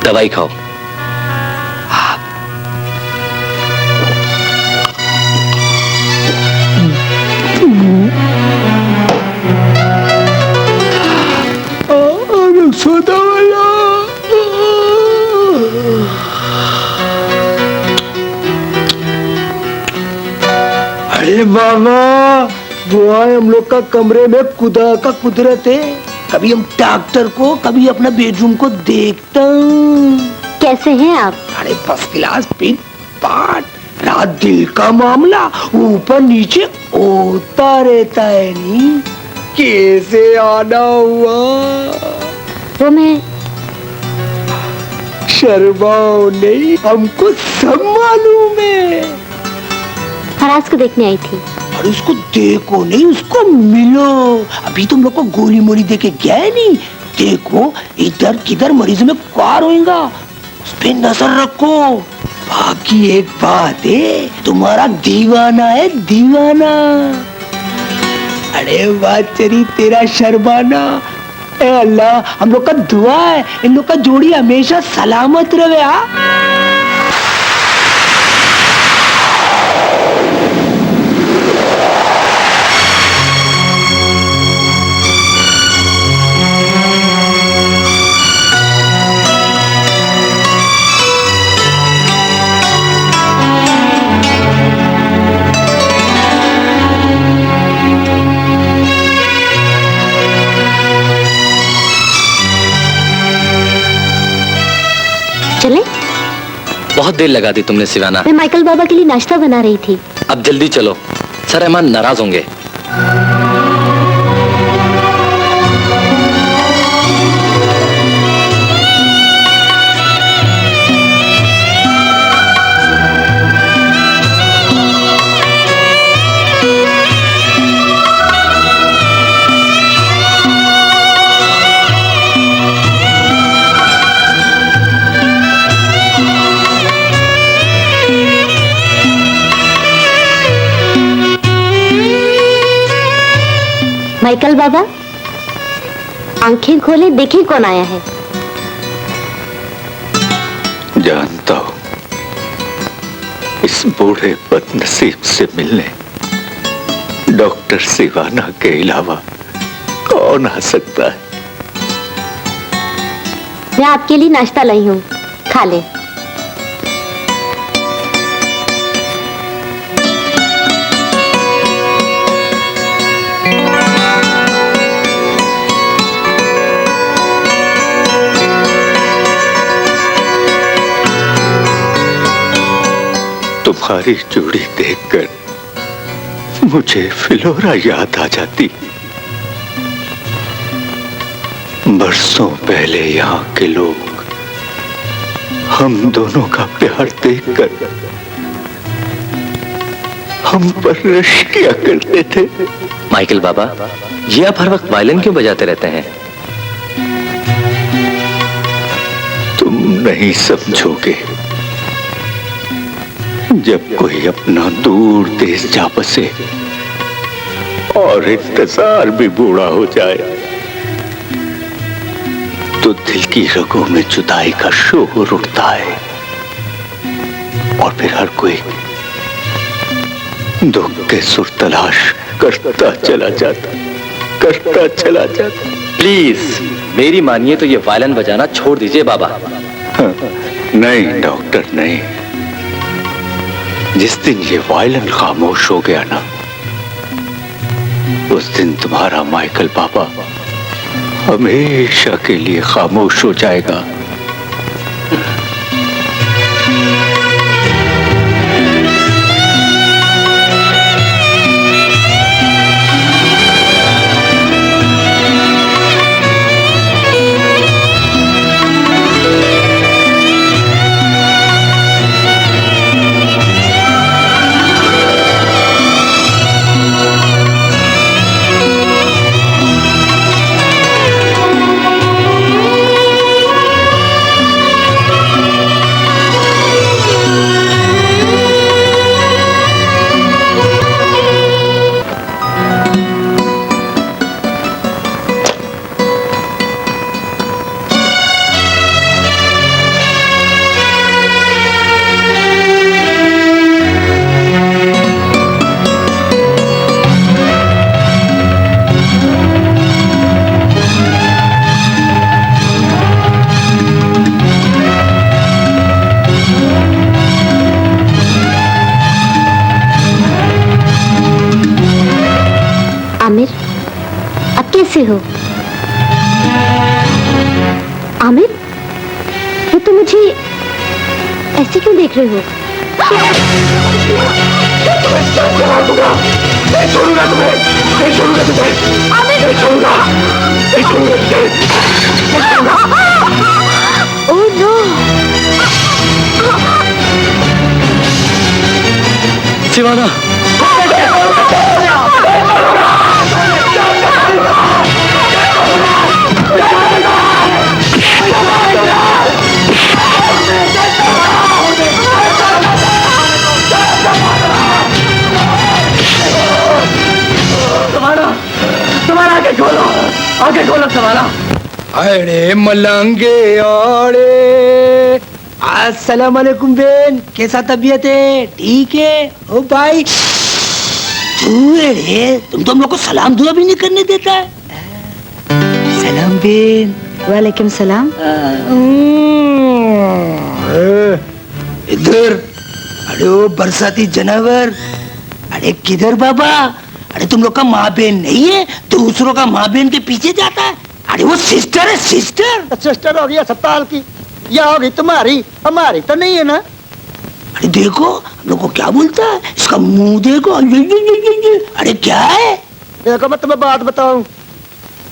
दवाई खाओ। सोता वाला। अरे बाबा, वो आए हम लोग का कमरे में खुदा का कुदरत है। कभी हम डॉक्टर को, कभी अपना बेडरूम को देखता हूँ। कैसे हैं आप? अरे फर्स्ट क्लास, फिट पाट, रात दिल का मामला ऊपर नीचे होता रहता है। नहीं कैसे आना हुआ? वो मैं शर्माओ नहीं, हमको सब मालूम है। फराज को देखने आई थी। और उसको देखो नहीं, उसको मिलो। अभी तुम लोग को गोली मोली दे के गए नहीं। देखो इधर किधर मरीजों में कार होएगा, उस पे नजर रखो। बाकी एक बात है, तुम्हारा दीवाना है दीवाना। अरे बात चली तेरा शर्माना। ए अल्लाह, हम लोग का दुआ है इन लोग का जोड़ी हमेशा सलामत रहे। चले? बहुत देर लगा दी तुमने सिवाना। मैं माइकल बाबा के लिए नाश्ता बना रही थी। अब जल्दी चलो, सर रहमान नाराज होंगे। माइकल बाबा, आंखें खोले, देखिए कौन आया है। जानता हूं, इस बूढ़े बदनसीब से मिलने डॉक्टर सिवाना के अलावा कौन आ सकता है। मैं आपके लिए नाश्ता लाई हूँ, खा ले। तुम्हारी जोड़ी देखकर मुझे फिलोरा याद आ जाती। बरसों पहले यहाँ के लोग हम दोनों का प्यार देखकर हम पर रश किया करते थे। माइकल बाबा, ये आप हर वक्त वायलिन क्यों बजाते रहते हैं? तुम नहीं समझोगे। जब कोई अपना दूर देश जा बसे और इंतजार भी बूढ़ा हो जाए तो दिल की रगों में जुदाई का शोर उठता है और फिर हर कोई दुख के सुर तलाश करता चला जाता। प्लीज मेरी मानिए तो ये वायलिन बजाना छोड़ दीजिए बाबा। नहीं डॉक्टर नहीं, जिस दिन ये वायलिन खामोश हो गया ना, उस दिन तुम्हारा माइकल पापा हमेशा के लिए खामोश हो जाएगा। आमिर, अब कैसे हो? आमिर, ये तो मुझे ऐसे क्यों देख रहे हो? नहीं छोड़ूंगा तुम्हें, नहीं छोड़ूंगा तुम्हें, नहीं छोड़ूंगा, नहीं छोड़ूंगा। Oh no! शिवाना, तुम्हारा आगे खोलो, आगे खोलो तुम्हारा। अरे मलंगे ओड़े, अस्सलाम वालेकुम बेन, कैसा तबीयत है? ठीक है? ओ भाई तुम तो हम लोग को सलाम दुआ भी नहीं करने देता है। सलाम बेन। वालेकुम सलाम। इधर। अरे ओ बरसाती जानवर, अरे किधर बाबा? अरे तुम लोग का माँ बहन नहीं है, दूसरों का माँ बहन के पीछे जाता है। अरे वो सिस्टर है, सिस्टर। सिस्टर होगी अस्पताल की, या होगी तुम्हारी, हमारी तो नहीं है ना। अरे देखो हम लोग को क्या बोलता है, इसका मुंह देखो। अरे क्या है? देखो मैं तुम्हें बात बताऊं,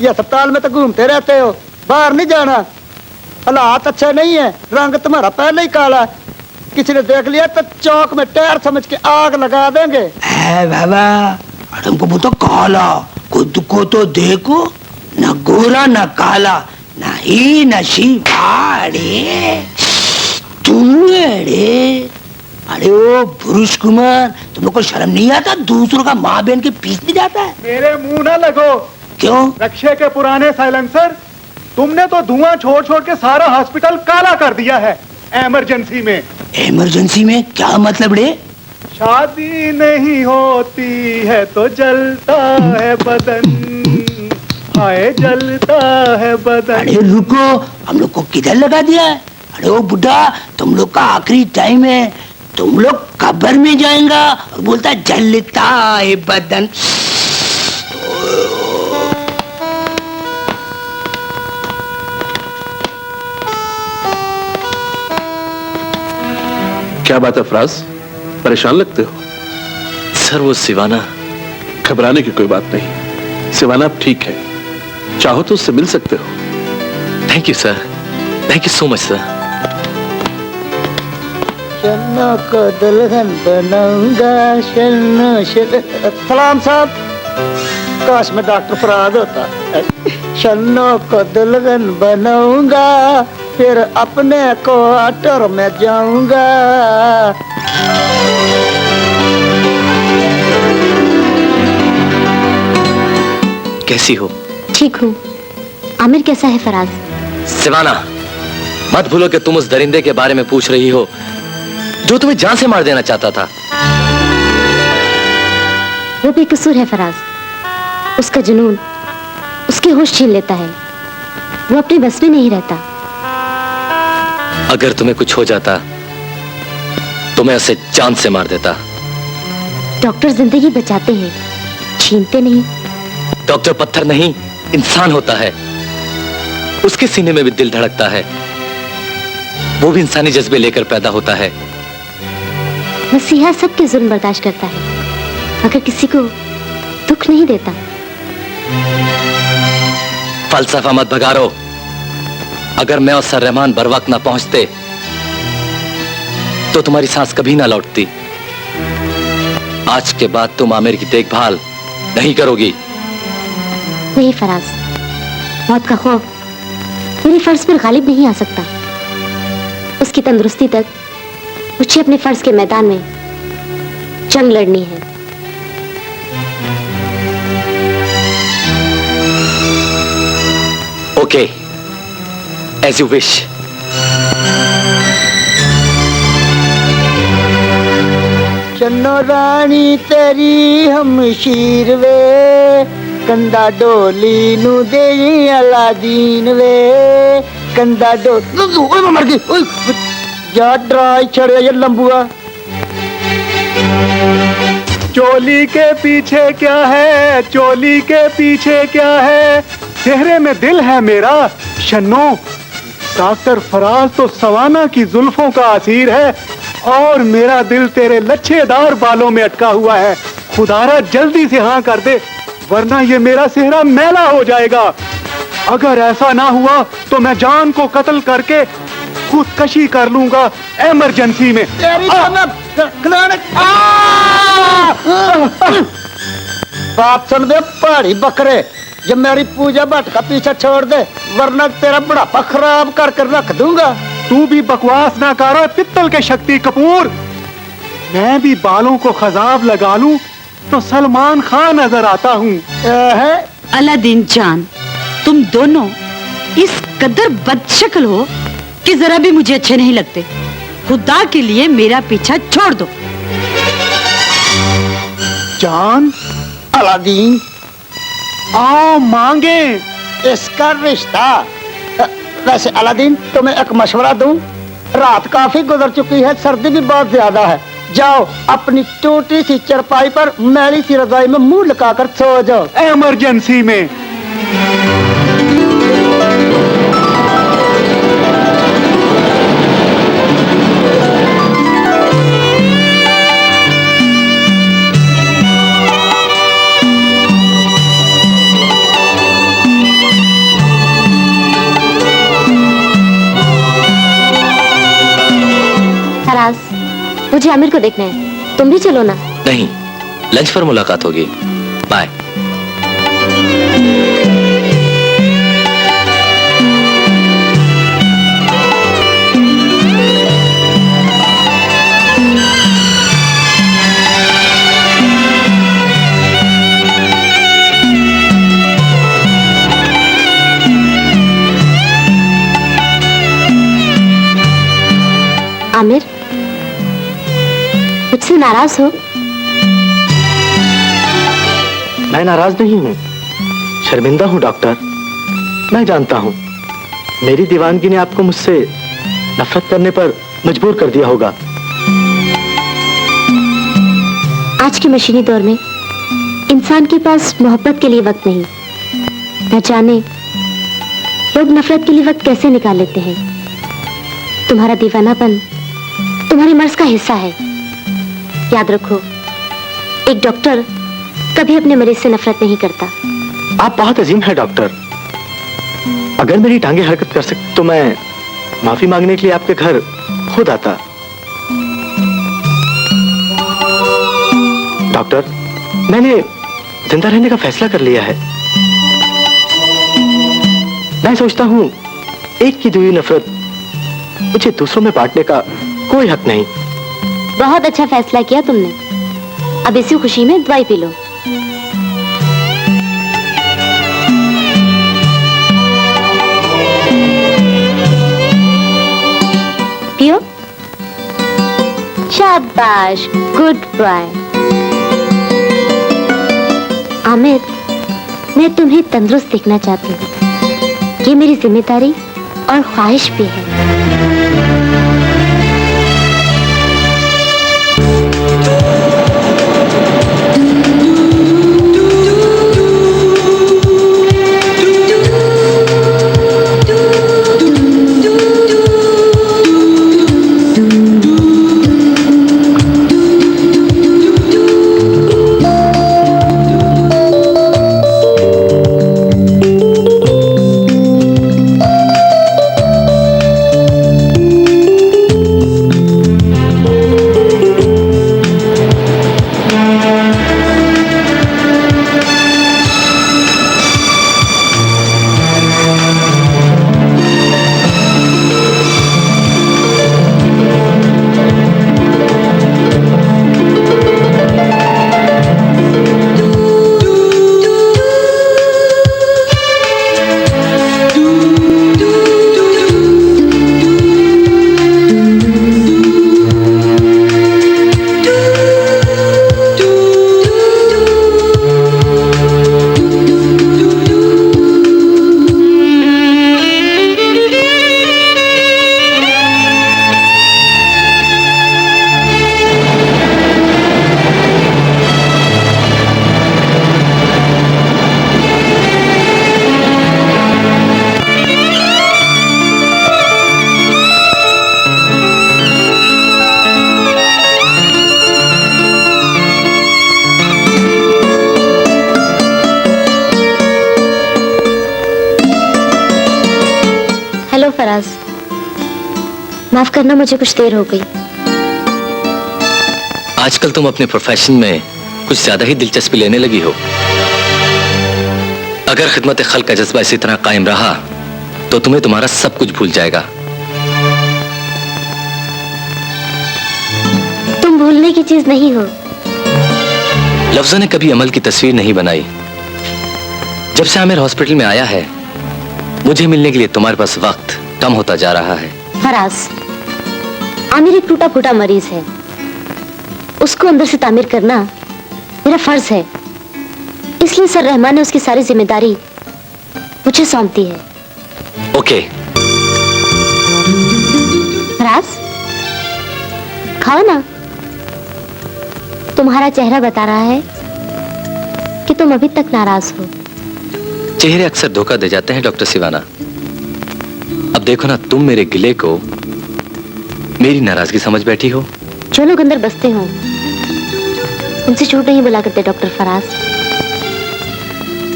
ये अस्पताल में तो घूमते रहते हो, बाहर नहीं जाना। हालात अच्छे नहीं है, रंग तुम्हारा पहले ही काला, किसी ने देख लिया तो चौक में टायर समझ के आग लगा देंगे। बाबा अरे हमको बोलता काला, खुद को तो देखो, न गोरा न काला, न ही नशीबाड़े तू। अरे ओ पुरुष कुमार, तुम लोग को शर्म नहीं आता? दूसरों का माँ बहन के पीछे जाता है। मेरे मुंह ना लगो। क्यों? रक्षे के पुराने साइलेंसर, तुमने तो धुआं छोड़ छोड़ के सारा हॉस्पिटल काला कर दिया है। इमरजेंसी में। इमरजेंसी में क्या मतलब रे? शादी नहीं होती है तो जलता है बदन, हाय जलता है बदन। अरे रुको, हम लोग को किधर लगा दिया है? अरे ओ बुढ़ा, तुम लोग का आखिरी टाइम है, तुम लोग कब्र में जाएगा और बोलता जलता है बदन। क्या बात है फराज, परेशान लगते हो? सर वो सिवाना। घबराने की कोई बात नहीं, सिवाना अब ठीक है, चाहो तो उससे मिल सकते हो। Thank you sir, thank you so much sir. शन्नो को दुल्हन बनाऊंगा, शन्नो सलाम साहब, काश में डॉक्टर फराद होता। शन्नो को दुल्हन बनाऊंगा, फिर अपने क्वार्टर में जाऊंगा। कैसी हो? ठीक हूँ। आमिर कैसा है फराज? सिवाना, मत भूलो कि तुम उस दरिंदे के बारे में पूछ रही हो जो तुम्हें जान से मार देना चाहता था। वो बेकसूर है फराज। उसका जुनून उसके होश छीन लेता है। वो अपने बस में नहीं रहता। अगर तुम्हें कुछ हो जाता तो मैं उसे जान से मार देता। डॉक्टर जिंदगी बचाते हैं, छीनते नहीं। डॉक्टर पत्थर नहीं, इंसान होता है। उसके सीने में भी दिल धड़कता है। वो भी इंसानी जज्बे लेकर पैदा होता है। मसीहा सबके जुल्म बर्दाश्त करता है, मगर किसी को दुख नहीं देता। फलसफा मत भगारो। अगर मैं और सर रहमान बर वक्त ना पहुंचते तो तुम्हारी सांस कभी ना लौटती। आज के बाद तुम आमिर की देखभाल नहीं करोगी। नहीं फराज, मौत का खौफ मेरे फर्ज पर गालिब नहीं आ सकता। उसकी तंदुरुस्ती तक मुझे अपने फर्ज के मैदान में जंग लड़नी है। Okay, as you wish. Channo रानी तेरी हमशीर वे, कंदा डोली नू दे अलादीन वे, कंदा डोली मर गई जा ड्राई छड़े ये लंबुआ। चोली के पीछे क्या है, चोली के पीछे क्या है, चेहरे में दिल है मेरा शन्नो। डॉक्टर फराज तो सवाना की जुल्फों का असीर है और मेरा दिल तेरे लच्छेदार बालों में अटका हुआ है। खुदारा जल्दी से हाँ कर दे, वरना ये मेरा सेहरा मैला हो जाएगा। अगर ऐसा ना हुआ तो मैं जान को कत्ल करके खुदकशी कर लूंगा इमरजेंसी में। बात सुन दे पहाड़ी बकरे, जब मेरी पूजा भट्ट का पीछा छोड़ दे, वरना तेरा बुढ़ापा खराब करके रख दूंगा। तू भी बकवास ना कर पित्तल के शक्ति कपूर। मैं भी बालों को खजाब लगा लूं तो सलमान खान नजर आता हूँ। अलादीन जान, तुम दोनों इस कदर बदशक्ल हो कि जरा भी मुझे अच्छे नहीं लगते। खुदा के लिए मेरा पीछा छोड़ दो। जान, अलादीन आओ मांगे इसका रिश्ता। वैसे अलादीन तुम्हें एक मशवरा दूं, रात काफी गुजर चुकी है, सर्दी भी बहुत ज्यादा है। जाओ अपनी टूटी सी चरपाई पर मैली सी रजाई में मुंह लुकाकर सो जाओ इमरजेंसी में। फराज, मुझे आमिर को देखना है, तुम भी चलो ना। नहीं, लंच पर मुलाकात होगी। बाय। आमिर, मुझसे नाराज हो? मैं नाराज नहीं हूँ, शर्मिंदा हूँ डॉक्टर। मैं जानता हूँ मेरी दीवानगी ने आपको मुझसे नफरत करने पर मजबूर कर दिया होगा। आज के मशीनी दौर में इंसान के पास मोहब्बत के लिए वक्त नहीं। न जाने लोग नफरत के लिए वक्त कैसे निकाल लेते हैं। तुम्हारा दीवानापन तुम्हारी मर्ज का हिस्सा है। याद रखो, एक डॉक्टर कभी अपने मरीज से नफरत नहीं करता। आप बहुत अजीम हैं डॉक्टर। अगर मेरी टांगे हरकत कर सकती तो मैं माफी मांगने के लिए आपके घर खुद आता। डॉक्टर, मैंने जिंदा रहने का फैसला कर लिया है। मैं सोचता हूं एक की दी हुई नफरत मुझे दूसरों में बांटने का कोई हक नहीं। बहुत अच्छा फैसला किया तुमने। अब इसी खुशी में दवाई पी लो। शाबाश, गुड बॉय। आमिर, मैं तुम्हें तंदुरुस्त देखना चाहती हूँ। ये मेरी जिम्मेदारी और ख्वाहिश भी है। फराज, माफ करना, मुझे कुछ देर हो गई। आजकल तुम अपने प्रोफेशन में कुछ ज्यादा ही दिलचस्पी लेने लगी हो। अगर खिदमत खल्क का जज्बा इसी तरह कायम रहा तो तुम्हें तुम्हारा सब कुछ भूल जाएगा। तुम भूलने की चीज नहीं हो। लफ्जों ने कभी अमल की तस्वीर नहीं बनाई। जब से आमिर हॉस्पिटल में आया है, मुझे मिलने के लिए तुम्हारे पास वक्त कम होता जा रहा है। फराज, आमिर एक टूटा फूटा मरीज है। उसको अंदर से तामीर करना मेरा फर्ज है। इसलिए सर रहमान ने उसकी सारी जिम्मेदारी मुझे सौंपती है। ओके। फराज, खाओ ना। तुम्हारा चेहरा बता रहा है कि तुम अभी तक नाराज हो। चेहरे अक्सर धोखा दे जाते हैं डॉक्टर सिवाना। अब देखो ना, तुम मेरे गिले को मेरी नाराजगी समझ बैठी हो। जो लोग अंदर बसते हो उनसे झूठ नहीं बोला करते डॉक्टर फराज।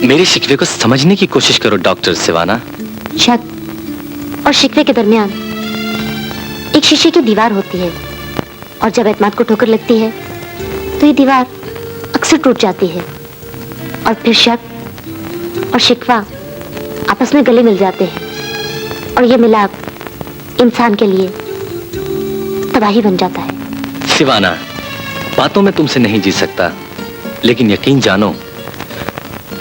मेरे शिकवे को समझने की कोशिश करो डॉक्टर सिवाना। शक और शिकवे के दरमियान एक शीशे की दीवार होती है, और जब एतमाद को ठोकर लगती है तो ये दीवार अक्सर टूट जाती है, और फिर शक और शिकवा आपस में गले मिल जाते हैं, और ये मिलाप इंसान के लिए तबाही बन जाता है। सिवाना, बातों में तुमसे नहीं जी सकता, लेकिन यकीन जानो,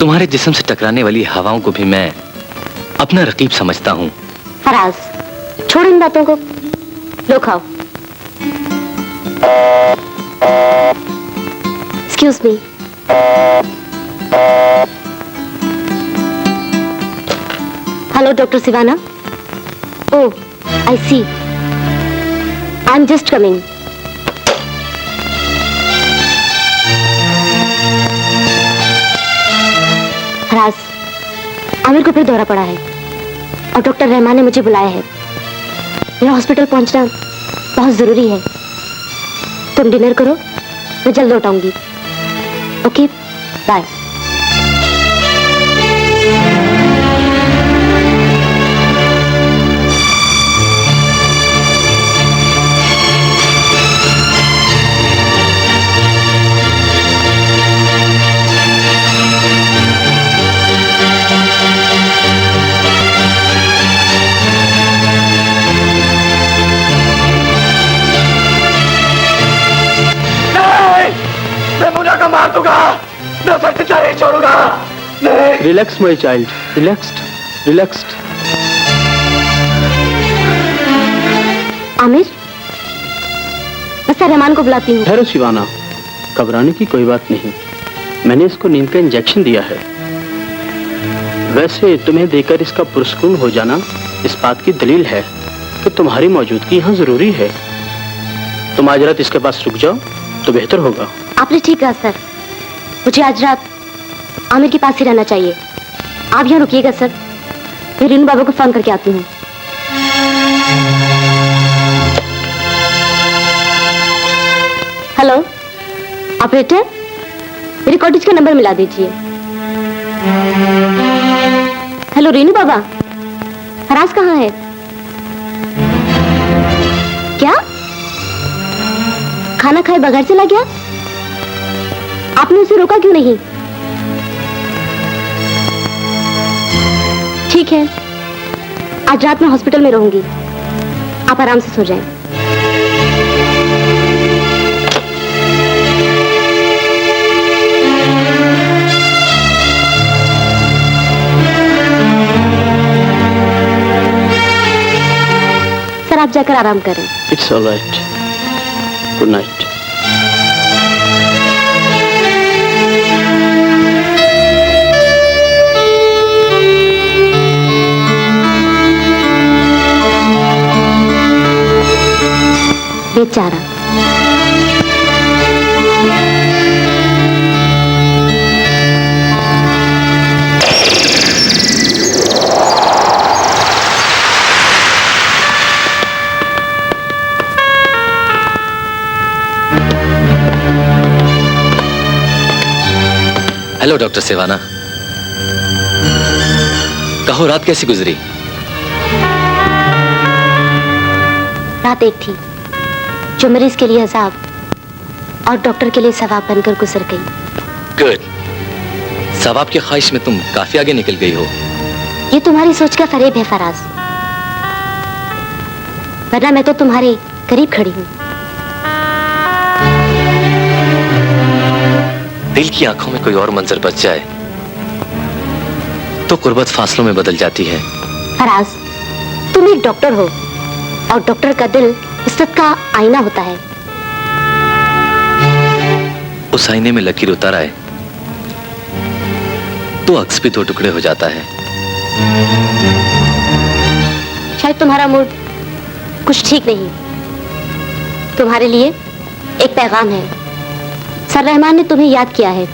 तुम्हारे जिस्म से टकराने वाली हवाओं को भी मैं अपना रकीब समझता हूँ। फराज, छोड़ इन बातों को, लो खाओ। Excuse me. हेलो डॉक्टर सिवाना। Oh, I see. I am just coming. Faraz, Aamir को फिर दौरा पड़ा है और डॉक्टर रहमान ने मुझे बुलाया है। मेरा हॉस्पिटल पहुंचना बहुत जरूरी है। तुम डिनर करो, मैं जल्द लौट आऊंगी। Okay, bye. मार दूंगा, मैं उसे जिंदा नहीं छोड़ूंगा। नहीं। Relax my child, relaxed, relaxed. Aamir, बस मिस्टर रहमान को बुलाती हूँ। ठहरो शिवाना, घबराने की कोई बात नहीं। मैंने इसको नींद का इंजेक्शन दिया है। वैसे तुम्हें देकर इसका पुरस्कुन हो जाना इस बात की दलील है कि तुम्हारी मौजूदगी यहाँ जरूरी है। तुम आज रात इसके पास रुक जाओ तो बेहतर होगा। आपने ठीक कहा सर, मुझे आज रात आमिर के पास ही रहना चाहिए। आप यहाँ रुकिएगा सर, मैं रीनू बाबा को फोन करके आती हूँ। हेलो ऑपरेटर, मेरे कॉटेज का नंबर मिला दीजिए। हेलो रीनू बाबा, फराज कहाँ है? क्या खाना खाए बगैर चला गया? आपने उसे रोका क्यों नहीं? ठीक है, आज रात में हॉस्पिटल में रहूंगी, आप आराम से सो जाएं। सर आप जाकर आराम करें। It's all right, good night. बेचारा। हेलो डॉक्टर सिवाना, कहो रात कैसी गुजरी? रात एक थी जो मरीज के लिए अजाब और डॉक्टर के लिए सवाब बनकर गुजर गई। गुड, सवाब की ख्वाहिश में तुम काफी आगे निकल गई हो। ये तुम्हारी सोच का फरेब है फराज, वरना मैं तो तुम्हारे करीब खड़ी हूँ। दिल की आंखों में कोई और मंजर बच जाए तो कुर्बत फासलों में बदल जाती है। फराज, तुम एक डॉक्टर हो और डॉक्टर का दिल इज्जत का आईना होता है। उस आईने में लकीर उतर आए तो अक्स भी दो टुकड़े हो जाता है। शायद तुम्हारा मूड कुछ ठीक नहीं। तुम्हारे लिए एक पैगाम है। सर रहमान ने तुम्हें याद किया है।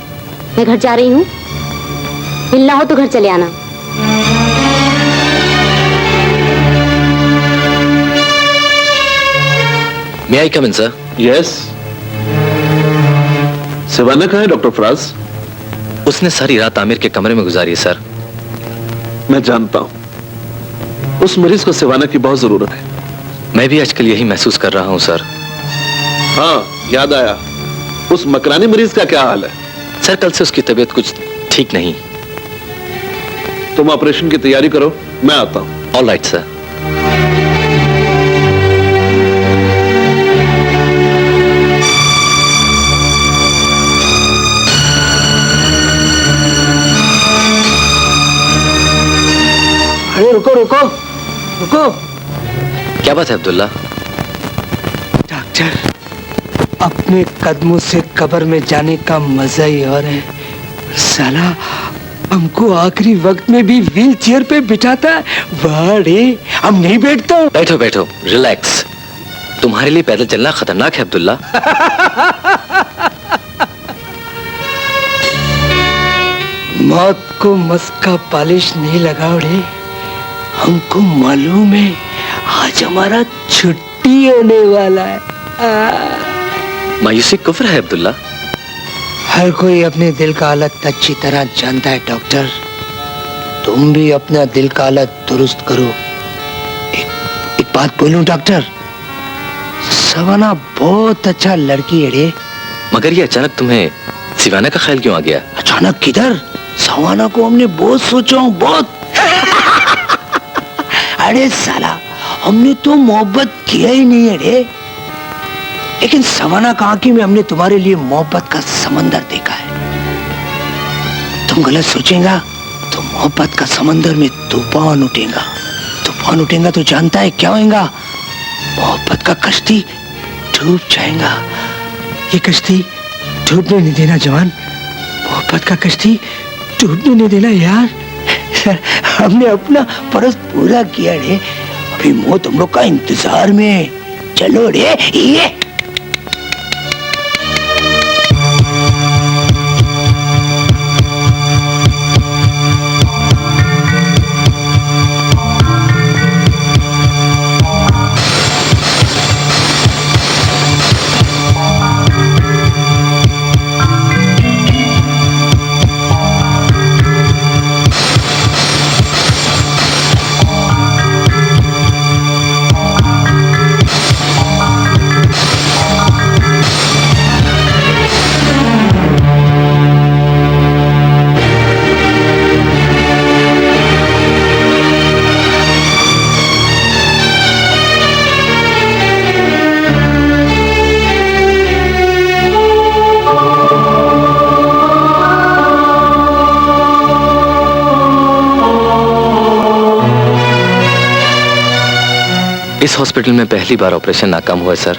मैं घर जा रही हूँ, मिलना हो तो घर चले आना। May I come in, sir? Yes. Siwana कहाँ है डॉक्टर फराज? उसने सारी रात आमिर के कमरे में गुजारी है सर। मैं जानता हूं, उस मरीज को सिवाना की बहुत जरूरत है। मैं भी आजकल यही महसूस कर रहा हूं सर। हाँ, याद आया, उस मकरानी मरीज का क्या हाल है? सर कल से उसकी तबीयत कुछ ठीक नहीं। तुम ऑपरेशन की तैयारी करो, मैं आता हूं। All right sir. अरे रुको रुको रुको। क्या बात है अब्दुल्ला? डॉक्टर, अपने कदमों से कब्र में जाने का मजा ही और है। साला हमको आखिरी वक्त में भी व्हील चेयर पे बिठाता है। वाह रे, हम नहीं बैठता। बैठो बैठो, रिलैक्स। तुम्हारे लिए पैदल चलना खतरनाक है अब्दुल्ला। मौत को मस्का पालिश नहीं लगाओ रे। हमको मालूम है आज हमारा छुट्टी होने वाला है। मायूसी कुफ्र है अब्दुल्ला। हर कोई अपने दिल का हालत अच्छी तरह जानता है डॉक्टर। तुम भी अपना दिल का हालत दुरुस्त करो। एक बात बोलूं डॉक्टर, सवाना बहुत अच्छा लड़की है रे। मगर ये अचानक तुम्हें सिवाना का ख्याल क्यों आ गया? अचानक किधर, सवाना को हमने बहुत सोचा हूं, बहुत। अरे साला, हमने तो मोहब्बत किया ही नहीं है रे, लेकिन सवाना की आंखों में हमने तुम्हारे लिए मोहब्बत का समंदर देखा है। तुम गलत सोचेगा तो मोहब्बत का समंदर में तूफान उठेगा। तूफान उठेगा तो जानता है क्या होगा? मोहब्बत का कश्ती डूब जाएगा। ये कश्ती डूबने नहीं देना जवान, मोहब्बत का कश्ती डूबने नहीं देना यार। हमने अपना फर्ज पूरा किया रे, अभी मौत हम लोग का इंतजार में। चलो रे ये। इस हॉस्पिटल में पहली बार ऑपरेशन नाकाम हुआ है सर।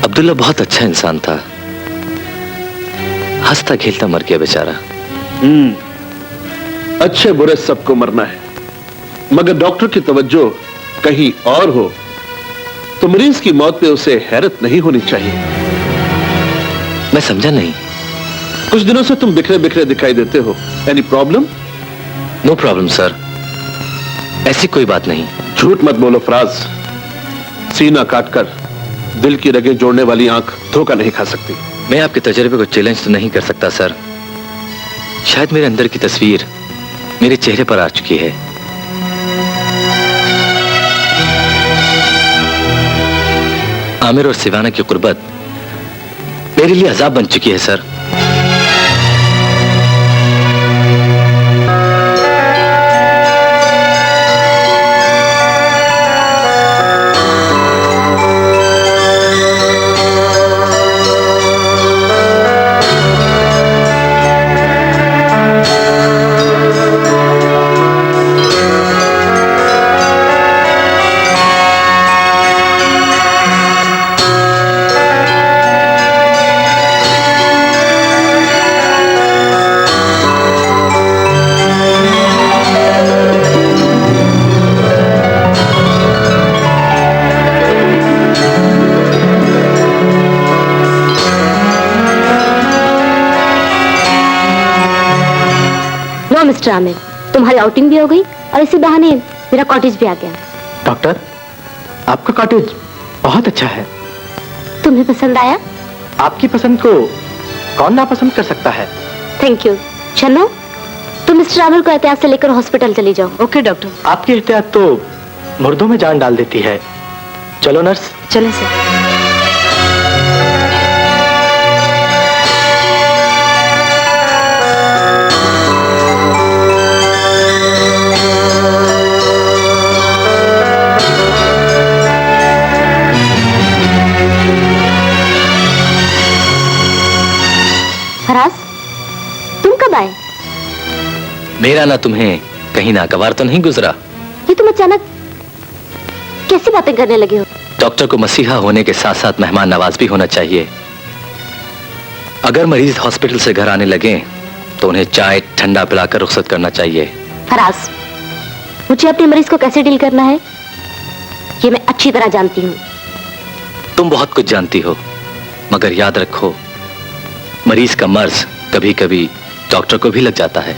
अब्दुल्ला बहुत अच्छा इंसान था, हंसता खेलता मर गया बेचारा। अच्छे बुरे सबको मरना है, मगर डॉक्टर की तवज्जो कहीं और हो तो मरीज की मौत पे उसे हैरत नहीं होनी चाहिए। मैं समझा नहीं। कुछ दिनों से तुम बिखरे बिखरे दिखाई देते हो। Any problem? No problem sir, ऐसी कोई बात नहीं। झूठ मत बोलो फराज, सीना काटकर दिल की रगें जोड़ने वाली आंख धोखा नहीं खा सकती। मैं आपके तजुर्बे को चैलेंज तो नहीं कर सकता सर। शायद मेरे अंदर की तस्वीर मेरे चेहरे पर आ चुकी है। आमिर और सिवाना की कुर्बत मेरे लिए अजाब बन चुकी है सर। मिस्टर आमिर, तुम्हारी आउटिंग भी हो गई और इसी बहाने मेरा कॉटेज भी आ गया। डॉक्टर, आपका कॉटेज बहुत अच्छा है। तुम्हें पसंद आया? आपकी पसंद को कौन नापसंद कर सकता है। Thank you. छन्नो, तुम मिस्टर आमिर को एहतियात से लेकर हॉस्पिटल चली जाओ। Okay doctor. आपकी एहतियात तो मुर्दों में जान डाल देती है। चलो नर्स। चलें सर। फराज, तुम कब आए? मेरा ना तुम्हें कहीं नागवार तो नहीं गुजरा। ये तुम अचानक कैसी बातें करने लगे हो? डॉक्टर को मसीहा होने के साथ साथ मेहमान नवाज भी होना चाहिए। अगर मरीज हॉस्पिटल से घर आने लगे तो उन्हें चाय ठंडा पिलाकर रुखसत करना चाहिए। फराज, मुझे अपने मरीज को कैसे डील करना है ये मैं अच्छी तरह जानती हूँ। तुम बहुत कुछ जानती हो, मगर याद रखो मरीज का मर्ज कभी कभी डॉक्टर को भी लग जाता है।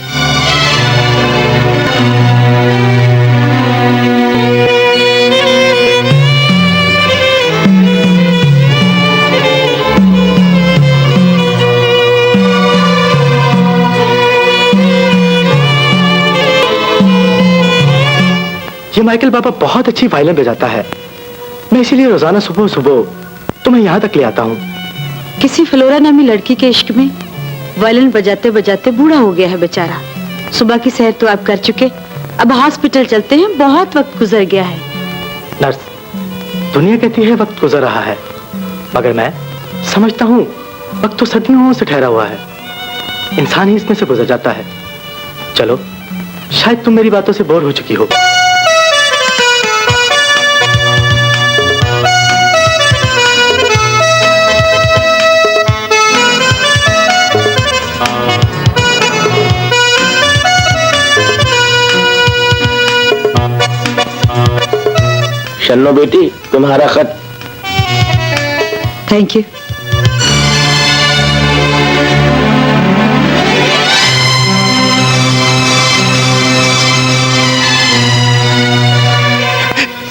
ये माइकल बाबा बहुत अच्छी वायलिन बजाता है। मैं इसीलिए रोजाना सुबह सुबह तुम्हें यहाँ तक ले आता हूँ। किसी फ्लोरा नामी लड़की के इश्क में वायलिन बजाते बजाते बूढ़ा हो गया है बेचारा। सुबह की सैर तो आप कर चुके, अब हॉस्पिटल चलते हैं, बहुत वक्त गुजर गया है। नर्स, दुनिया कहती है वक्त गुजर रहा है, मगर मैं समझता हूँ वक्त तो सदियों से ठहरा हुआ है, इंसान ही इसमें से गुजर जाता है। चलो, शायद तुम मेरी बातों से बोर हो चुकी हो। शन्नो बेटी, तुम्हारा खत। Thank you.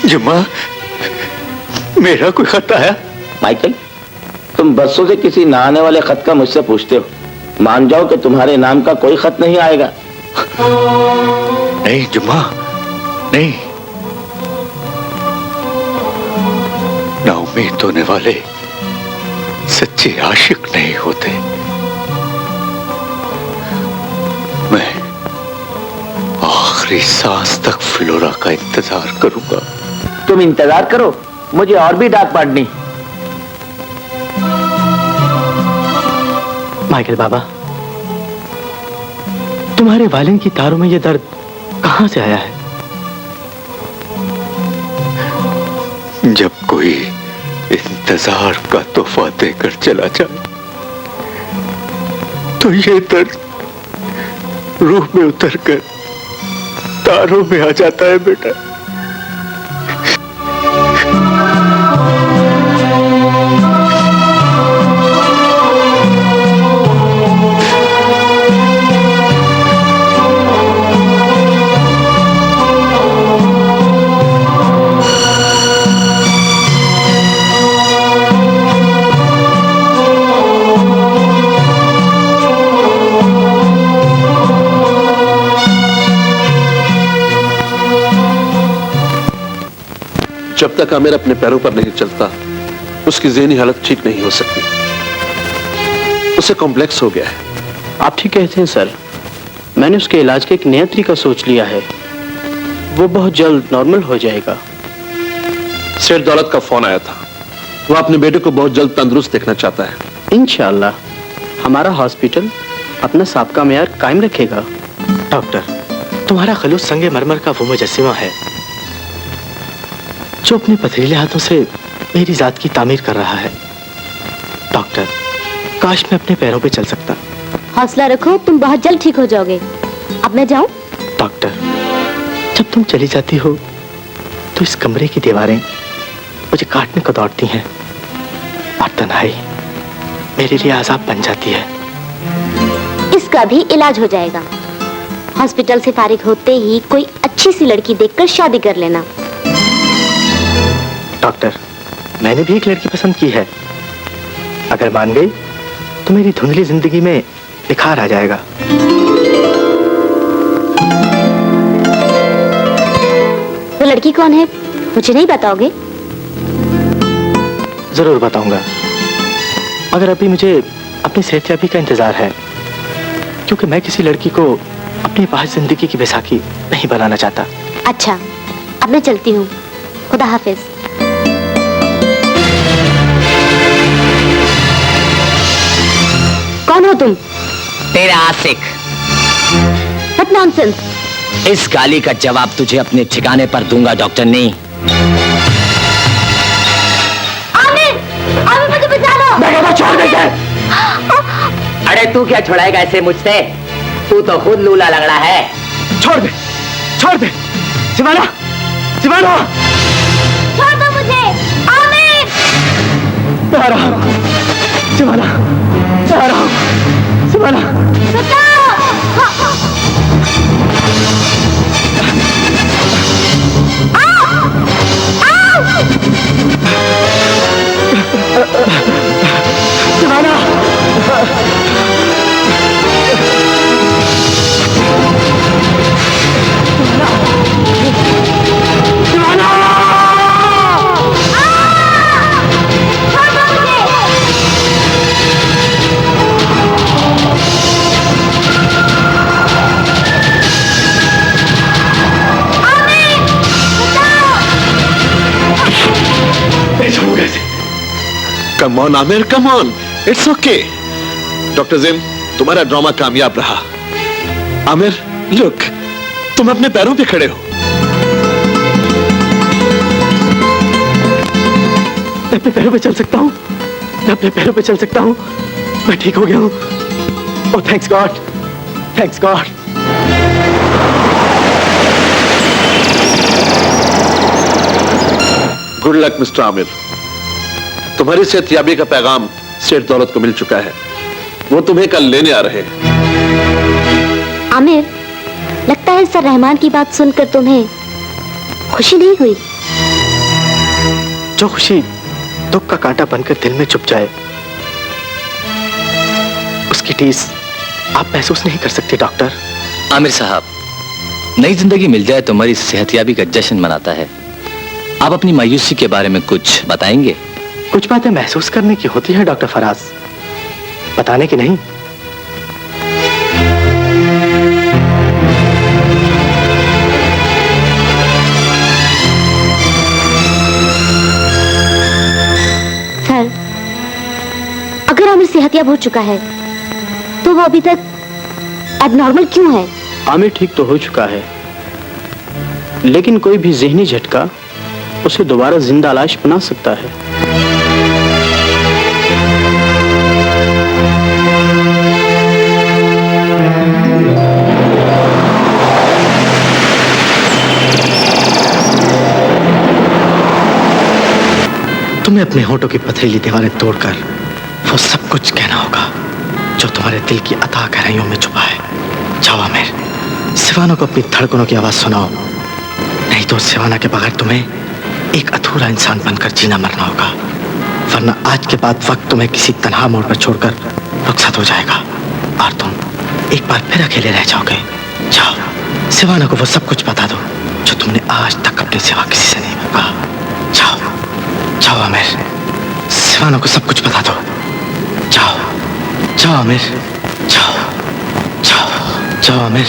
जुम्मा, मेरा कोई खत आया? माइकल, तुम बरसों से किसी ना आने वाले खत का मुझसे पूछते हो। मान जाओ कि तुम्हारे नाम का कोई खत नहीं आएगा। नहीं जुम्मा, नहीं। नाउम्मीद होने वाले सच्चे आशिक नहीं होते। मैं आखिरी सांस तक फ्लोरा का इंतजार करूंगा। तुम इंतजार करो, मुझे और भी डाक पाड़नी। माइकल बाबा, तुम्हारे वालिन की तारों में यह दर्द कहां से आया है? जब कोई इंतजार का तोहफा देकर चला जाए तो ये दर्द रूह में उतरकर तारों में आ जाता है बेटा। जब तक आमिर अपने पैरों पर नहीं चलता, उसकी ज़हनी हालत ठीक नहीं हो सकती। उसे कॉम्प्लेक्स हो गया है। आप ठीक कहते हैं सर। मैंने उसके इलाज का एक नया तरीका सोच लिया है। वो बहुत जल्द नॉर्मल हो जाएगा। सेठ दौलत का फोन आया था। वो अपने बेटे को बहुत जल्द तंदुरुस्त देखना चाहता है। इंशाअल्लाह हमारा हॉस्पिटल अपना साबका मेयार कायम रखेगा। डॉक्टर, तुम्हारा खलूस संगे मरमर का वो मुजस्सिमा है जो अपने पथरीले हाथों से मेरी जात की तामीर कर रहा है। डॉक्टर, काश मैं अपने पैरों पे चल सकता। हौसला रखो, तुम बहुत जल्द ठीक हो जाओगे। अब मैं जाऊं? डॉक्टर, जब तुम चली जाती हो तो इस कमरे की दीवारें मुझे काटने को दौड़ती हैं और तन्हाई मेरे लिए आजाब बन जाती है। इसका भी इलाज हो जाएगा। हॉस्पिटल से फारिग होते ही कोई अच्छी सी लड़की देखकर शादी कर लेना। डॉक्टर, मैंने भी एक लड़की पसंद की है। अगर मान गई तो मेरी धुंधली जिंदगी में निखार आ जाएगा। वो लड़की कौन है, मुझे नहीं बताओगे? जरूर बताऊंगा, मगर अभी मुझे अपनी सेहतयाबी का इंतजार है, क्योंकि मैं किसी लड़की को अपनी बाहर जिंदगी की बैसाखी नहीं बनाना चाहता। अच्छा, अब मैं चलती हूँ। खुदा हाफिज। कौन हो तुम? तेरा आशिक। What nonsense? इस गाली का जवाब तुझे अपने ठिकाने पर दूंगा डॉक्टर नी। आमिर, आमिर मुझे बचा लो। मैं कहता छोड़ दे। अरे तू क्या छुड़ाएगा ऐसे मुझसे? तू तो खुद लूला लंगड़ा है। छोड़ दे, छोड़ दे। सिवाना, सिवाना, छोड़ दो मुझे। Aamir, Siwana, Siwana, come on Aamir, come on, it's okay. Doctor gym, तुम्हारा ड्रामा कामयाब रहा। आमिर, लुक, तुम अपने पैरों पे खड़े हो। मैं अपने पैरों पे चल सकता हूँ, मैं अपने पैरों पे चल सकता हूँ। मैं ठीक हो गया हूँ। ओह thanks God, thanks God. Good luck mister Aamir. तुम्हारी सेहतयाबी का पैगाम सेठ दौलत को मिल चुका है, वो तुम्हें कल लेने आ रहे हैं। आमिर, लगता है सर रहमान की बात सुनकर तुम्हें खुशी नहीं हुई। जो खुशी दुख का कांटा बनकर दिल में चुप जाए, उसकी टीस आप महसूस नहीं कर सकते डॉक्टर। आमिर साहब, नई जिंदगी मिल जाए तो मरीज सेहतयाबी का जश्न मनाता है। आप अपनी मायूसी के बारे में कुछ बताएंगे? कुछ बातें महसूस करने की होती है डॉक्टर फराज, बताने की नहीं। सर, अगर आमिर सेहतयाब हो चुका है तो वो अभी तक एबनॉर्मल क्यों है? आमिर ठीक तो हो चुका है, लेकिन कोई भी ज़हनी झटका उसे दोबारा जिंदा लाश बना सकता है। तुम्हें अपने होठों की पथरीली दीवारें तोड़कर वो सब कुछ कहना होगा जो तुम्हारे दिल की अथाह गहराइयों में छुपा है। जाओ आमिर, सिवाना को अपनी धड़कनों की आवाज सुनाओ, नहीं तो सिवाना के बगैर तुम्हें एक अधूरा इंसान बनकर जीना मरना होगा, वरना आज के बाद वक्त तुम्हें किसी तन्हा मोड़ पर छोड़कर रुखसत हो जाएगा और तुम एक बार फिर अकेले रह जाओगे। जाओ, सिवाना को वो सब कुछ बता दो जो तुमने आज तक अपने सिवा किसी से नहीं कहा। जाओ जाओ आमिर, सिवाना को सब कुछ बता दो। जाओ जाओ आमिर, जाओ जाओ जाओ आमिर।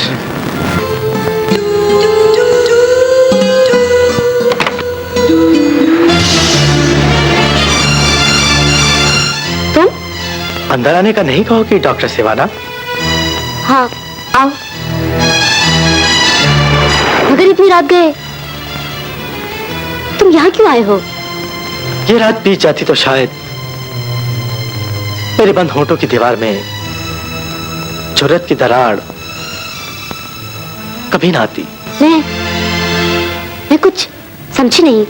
तुम अंदर आने का नहीं कहोगी डॉक्टर सिवाना? हाँ, आओ। मगर इतनी रात गए, तुम यहाँ क्यों आए हो? ये रात बीत जाती तो शायद मेरे बंद होठों की दीवार में जुर्रत की दरार कभी ना आती। मैं कुछ समझी नहीं।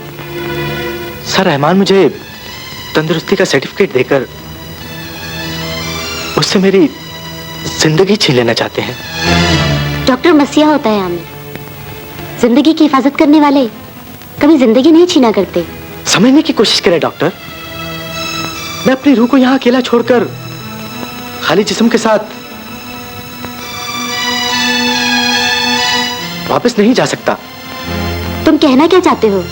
सर रहमान मुझे तंदुरुस्ती का सर्टिफिकेट देकर उससे मेरी जिंदगी छीन लेना चाहते हैं। डॉक्टर मसीहा होता है आमिर, जिंदगी की हिफाजत करने वाले कभी जिंदगी नहीं छीना करते। समझने की कोशिश करें डॉक्टर, मैं अपनी रूह को यहां अकेला छोड़कर खाली जिस्म के साथ वापस नहीं जा सकता। तुम कहना क्या चाहते हो?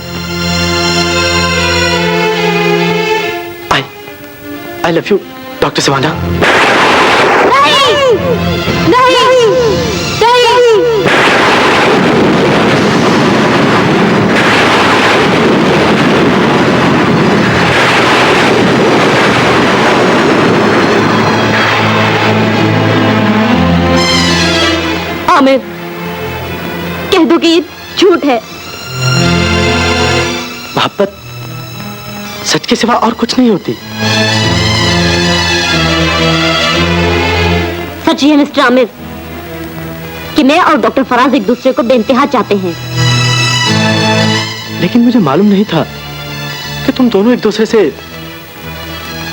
I love you doctor Siwana. नहीं, नहीं, नहीं। आमिर, कह दो कि ये झूठ है। मोहब्बत सच के सिवा और कुछ नहीं होती। सच है मिस्टर आमिर कि मैं और डॉक्टर फराज एक दूसरे को बेइंतहा चाहते हैं। लेकिन मुझे मालूम नहीं था कि तुम दोनों एक दूसरे से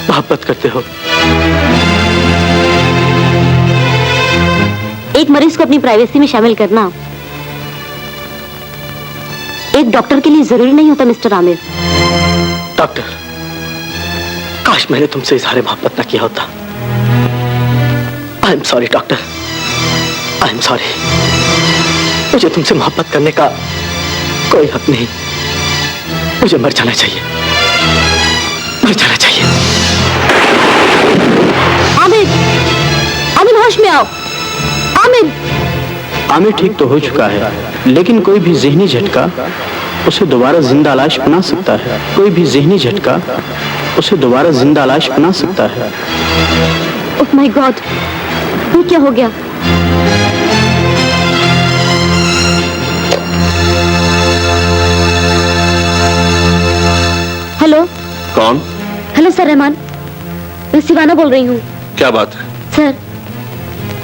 मोहब्बत करते हो। एक मरीज को अपनी प्राइवेसी में शामिल करना एक डॉक्टर के लिए जरूरी नहीं होता मिस्टर आमिर। डॉक्टर, काश मैंने तुमसे इजहार मोहब्बत न किया होता। I am sorry doctor, I am sorry. मुझे तुमसे मोहब्बत करने का कोई हक नहीं। मुझे मर जाना चाहिए, मर जाना चाहिए। आमिर, आमिर होश में आओ। आमिर, आमिर ठीक तो हो चुका है, लेकिन कोई भी ज़हनी झटका उसे दोबारा जिंदा लाश बना सकता है। कोई भी ज़हनी झटका उसे दोबारा जिंदा लाश बना सकता है। ओह माय गॉड, ये क्या हो गया? हेलो। कौन? हेलो सर रहमान, मैं सिवाना बोल रही हूँ। क्या बात है? सर,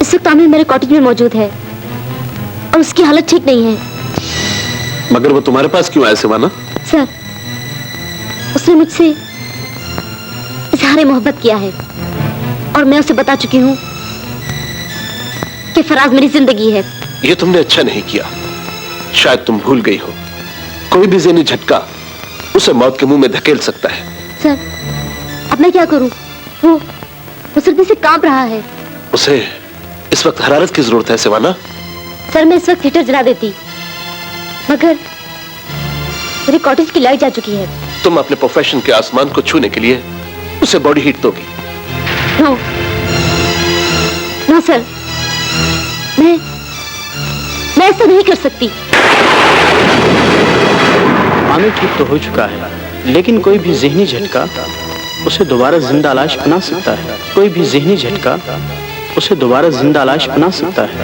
इस वक्त आमिर मेरे कॉटेज में मौजूद है और उसकी हालत ठीक नहीं है। मगर वो तुम्हारे पास क्यों आया सिवाना? सर, उसने मुझसे इजहार मोहब्बत किया है और मैं उसे बता चुकी हूँ कि फराज मेरी जिंदगी है। ये तुमने अच्छा नहीं किया। शायद तुम भूल गई हो, कोई भी ज़हनी झटका उसे मौत के मुंह में धकेल सकता है। सर, अब मैं क्या करूं? वो सर्दी से कांप रहा है। उसे इस वक्त हरारत की जरूरत है सिवाना। सर, मैं इस वक्त हीटर जला देती, मगर मेरे कॉटेज की लाइट जा चुकी है। तुम अपने प्रोफेशन के आसमान को छूने के लिए उसे बॉडी हीट दोगी? नो सर, मैं ऐसा नहीं कर सकती। आमिर ठीक तो हो चुका है, लेकिन कोई भी ज़हनी झटका उसे दोबारा जिंदा लाश बना सकता है। कोई भी ज़हनी झटका उसे दोबारा जिंदा लाश बना सकता है।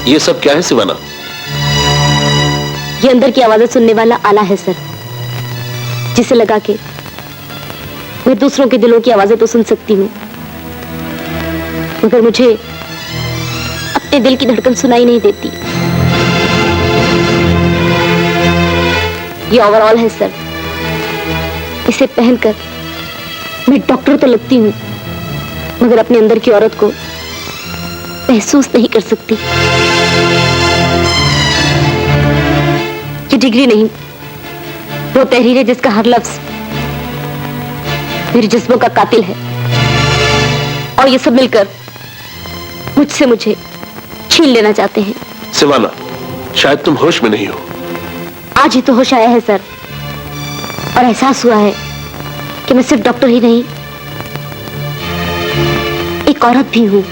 ये सब क्या है सिवाना? ये अंदर की आवाजें सुनने वाला आला है सर, जिसे लगा के मैं दूसरों के दिलों की आवाजें तो सुन सकती हूँ, मगर मुझे अपने दिल की धड़कन सुनाई नहीं देती। ये ओवरऑल है सर। इसे पहनकर मैं डॉक्टर तो लगती हूँ, मगर अपने अंदर की औरत को महसूस नहीं कर सकती। ये डिग्री नहीं, वो तहरीर है जिसका हर लफ्ज मेरे जज्बों का कातिल है, और ये सब मिलकर मुझसे मुझे छीन लेना चाहते हैं। सिवाना, शायद तुम होश में नहीं हो। आज ही तो होश आया है सर, और एहसास हुआ है कि मैं सिर्फ डॉक्टर ही नहीं, एक औरत भी हूं।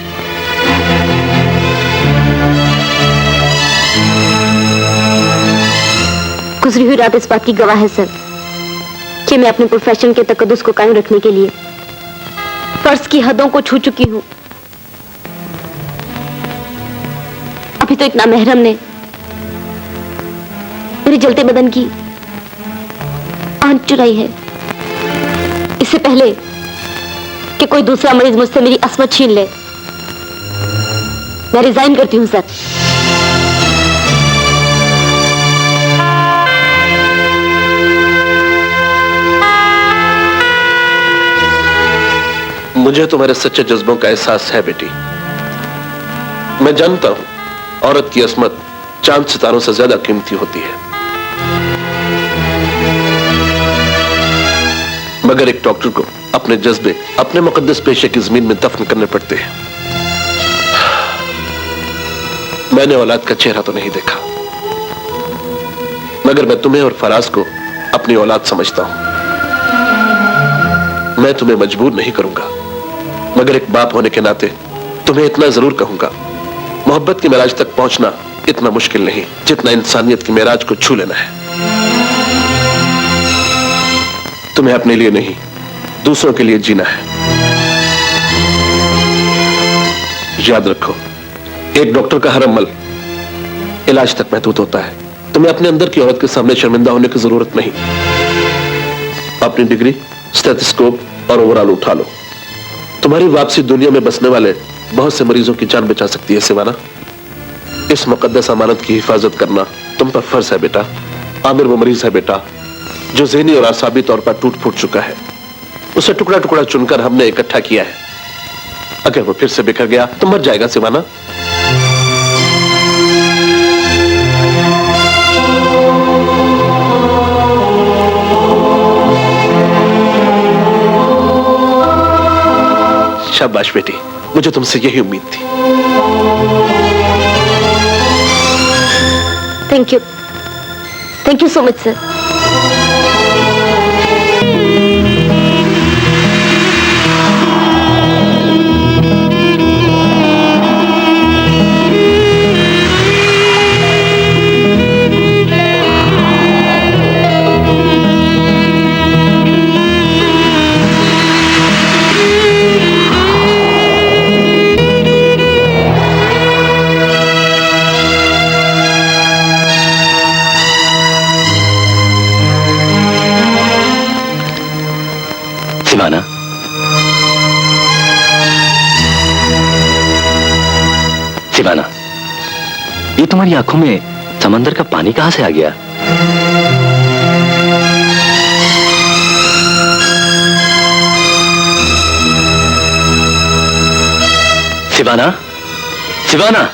गुजरी हुई रात इस बात की गवाह है सर कि मैं अपने प्रोफेशन के तकद्दुस को कायम रखने के लिए फर्ज की हदों को छू चुकी हूं। अभी तो एक नामहरम ने मेरे जलते बदन की आंच चुराई है। इससे पहले कि कोई दूसरा मरीज मुझसे मेरी असमत छीन ले, मैं रिजाइन करती हूं सर। मुझे तुम्हारे सच्चे जज्बों का एहसास है बेटी। मैं जानता हूं औरत की असमत चांद सितारों से ज्यादा कीमती होती है, मगर एक डॉक्टर को अपने जज्बे अपने मुकद्दस पेशे की जमीन में दफन करने पड़ते हैं। मैंने औलाद का चेहरा तो नहीं देखा, मगर मैं तुम्हें और फराज को अपनी औलाद समझता हूं। मैं तुम्हें मजबूर नहीं करूंगा, मगर एक बाप होने के नाते तुम्हें इतना जरूर कहूंगा, मोहब्बत की मेराज तक पहुंचना इतना मुश्किल नहीं जितना इंसानियत की मेराज को छू लेना है। तुम्हें अपने लिए नहीं, दूसरों के लिए जीना है। याद रखो, एक डॉक्टर का हर अमल इलाज तक महदूद होता है। तुम्हें अपने अंदर की औरत के सामने शर्मिंदा होने की जरूरत नहीं। अपनी डिग्री, स्टेथोस्कोप और ओवरऑल उठा लो। तुम्हारी वापसी दुनिया में बसने वाले बहुत से मरीजों की जान बचा सकती है सिवाना। इस मुकद्दस अमानत की हिफाजत करना तुम पर फर्ज है बेटा। आमिर वो मरीज है बेटा जो ज़हनी और आसाबी तौर पर टूट फूट चुका है। उसे टुकड़ा टुकड़ा चुनकर हमने इकट्ठा किया है। अगर वो फिर से बिखर गया तो मर जाएगा सिवाना। शाबाश बेटी, मुझे तुमसे यही उम्मीद थी। Thank you so much sir. Siwana, Siwana, ये तुम्हारी आंखों में समंदर का पानी कहां से आ गया? सिवाना, सिवाना,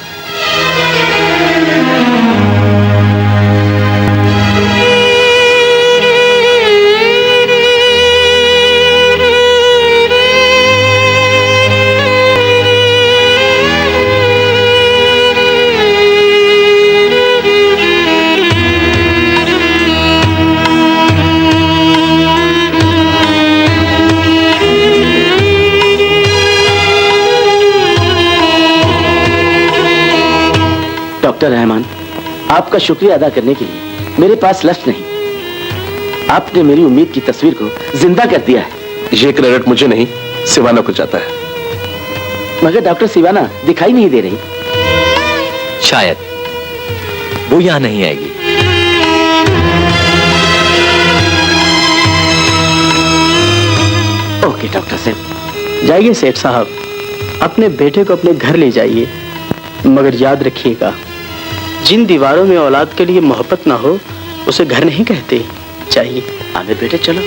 डॉक्टर रहमान, आपका शुक्रिया अदा करने के लिए मेरे पास लफ्ज नहीं। आपने मेरी उम्मीद की तस्वीर को जिंदा कर दिया है। ये क्रेडिट मुझे नहीं, सिवाना को जाता है। मगर डॉक्टर सिवाना दिखाई नहीं दे रही। शायद वो यहां नहीं आएगी। ओके डॉक्टर साहब, जाइए सेठ साहब, अपने बेटे को अपने घर ले जाइए। मगर याद रखिएगा, जिन दीवारों में औलाद के लिए मोहब्बत ना हो उसे घर नहीं कहते। चाहिए आमिर बेटे, चलो।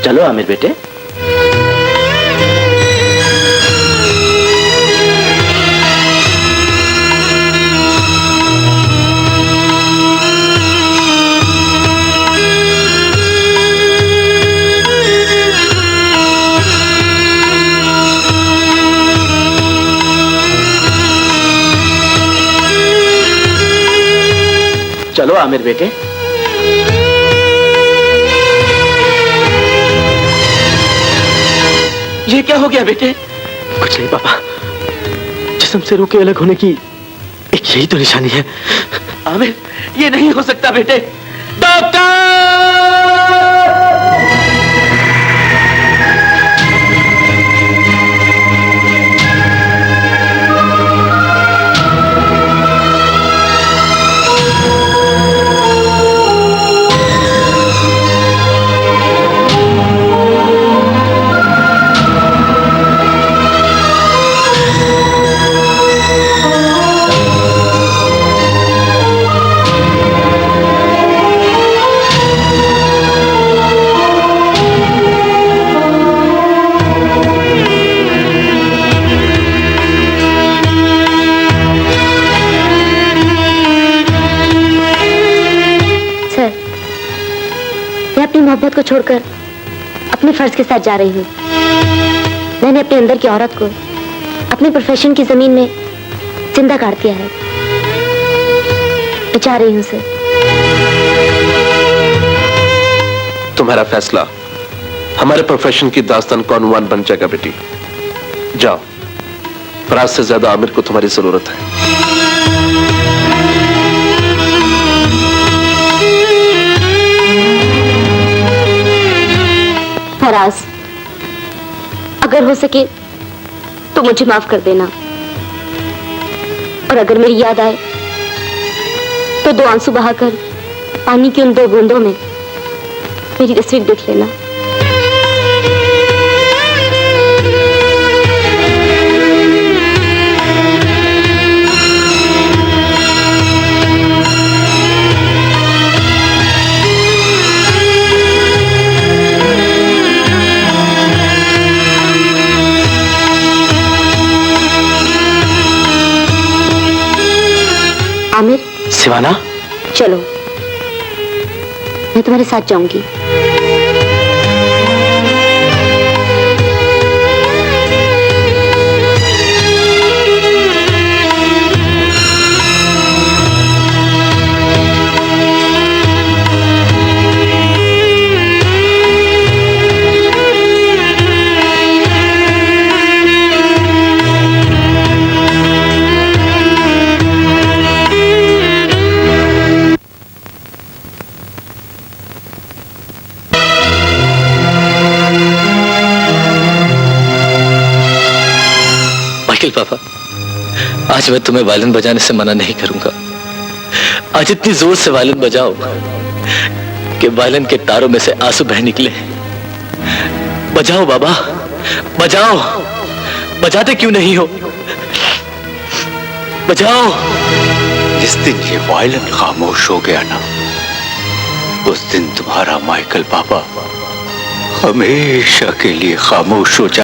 चलो आमिर बेटे। चलो आमिर बेटे। ये क्या हो गया बेटे? कुछ नहीं पापा, जिस्म से रूह के अलग होने की एक यही तो निशानी है। आमिर, ये नहीं हो सकता बेटे। डॉक्टर! मोहब्बत को छोड़कर अपने फर्ज के साथ जा रही हूँ। मैंने अपने अंदर की औरत को अपने प्रोफेशन की जमीन में जिंदा काट दिया है। मैं जा रही हूँ सर। तुम्हारा फैसला हमारे प्रोफेशन की दास्तान का उन्वान बन जाएगा बेटी। जाओ, फराज से ज्यादा आमिर को तुम्हारी जरूरत है। नाराज। अगर हो सके तो मुझे माफ कर देना, और अगर मेरी याद आए तो 2 आंसू बहाकर पानी की उन 2 बूंदों में मेरी तस्वीर देख लेना। आमिर, शिवाना, चलो, मैं तुम्हारे साथ जाऊंगी। पापा, आज मैं तुम्हें वायलिन बजाने से मना नहीं करूंगा। आज इतनी जोर से वायलिन बजाओ कि वायलिन के तारों में से आंसू बह निकले। बजाओ बाबा, बजाओ। बजाते क्यों नहीं हो? बजाओ। जिस दिन ये वायलिन खामोश हो गया ना, उस दिन तुम्हारा माइकल पापा हमेशा के लिए खामोश हो जाए।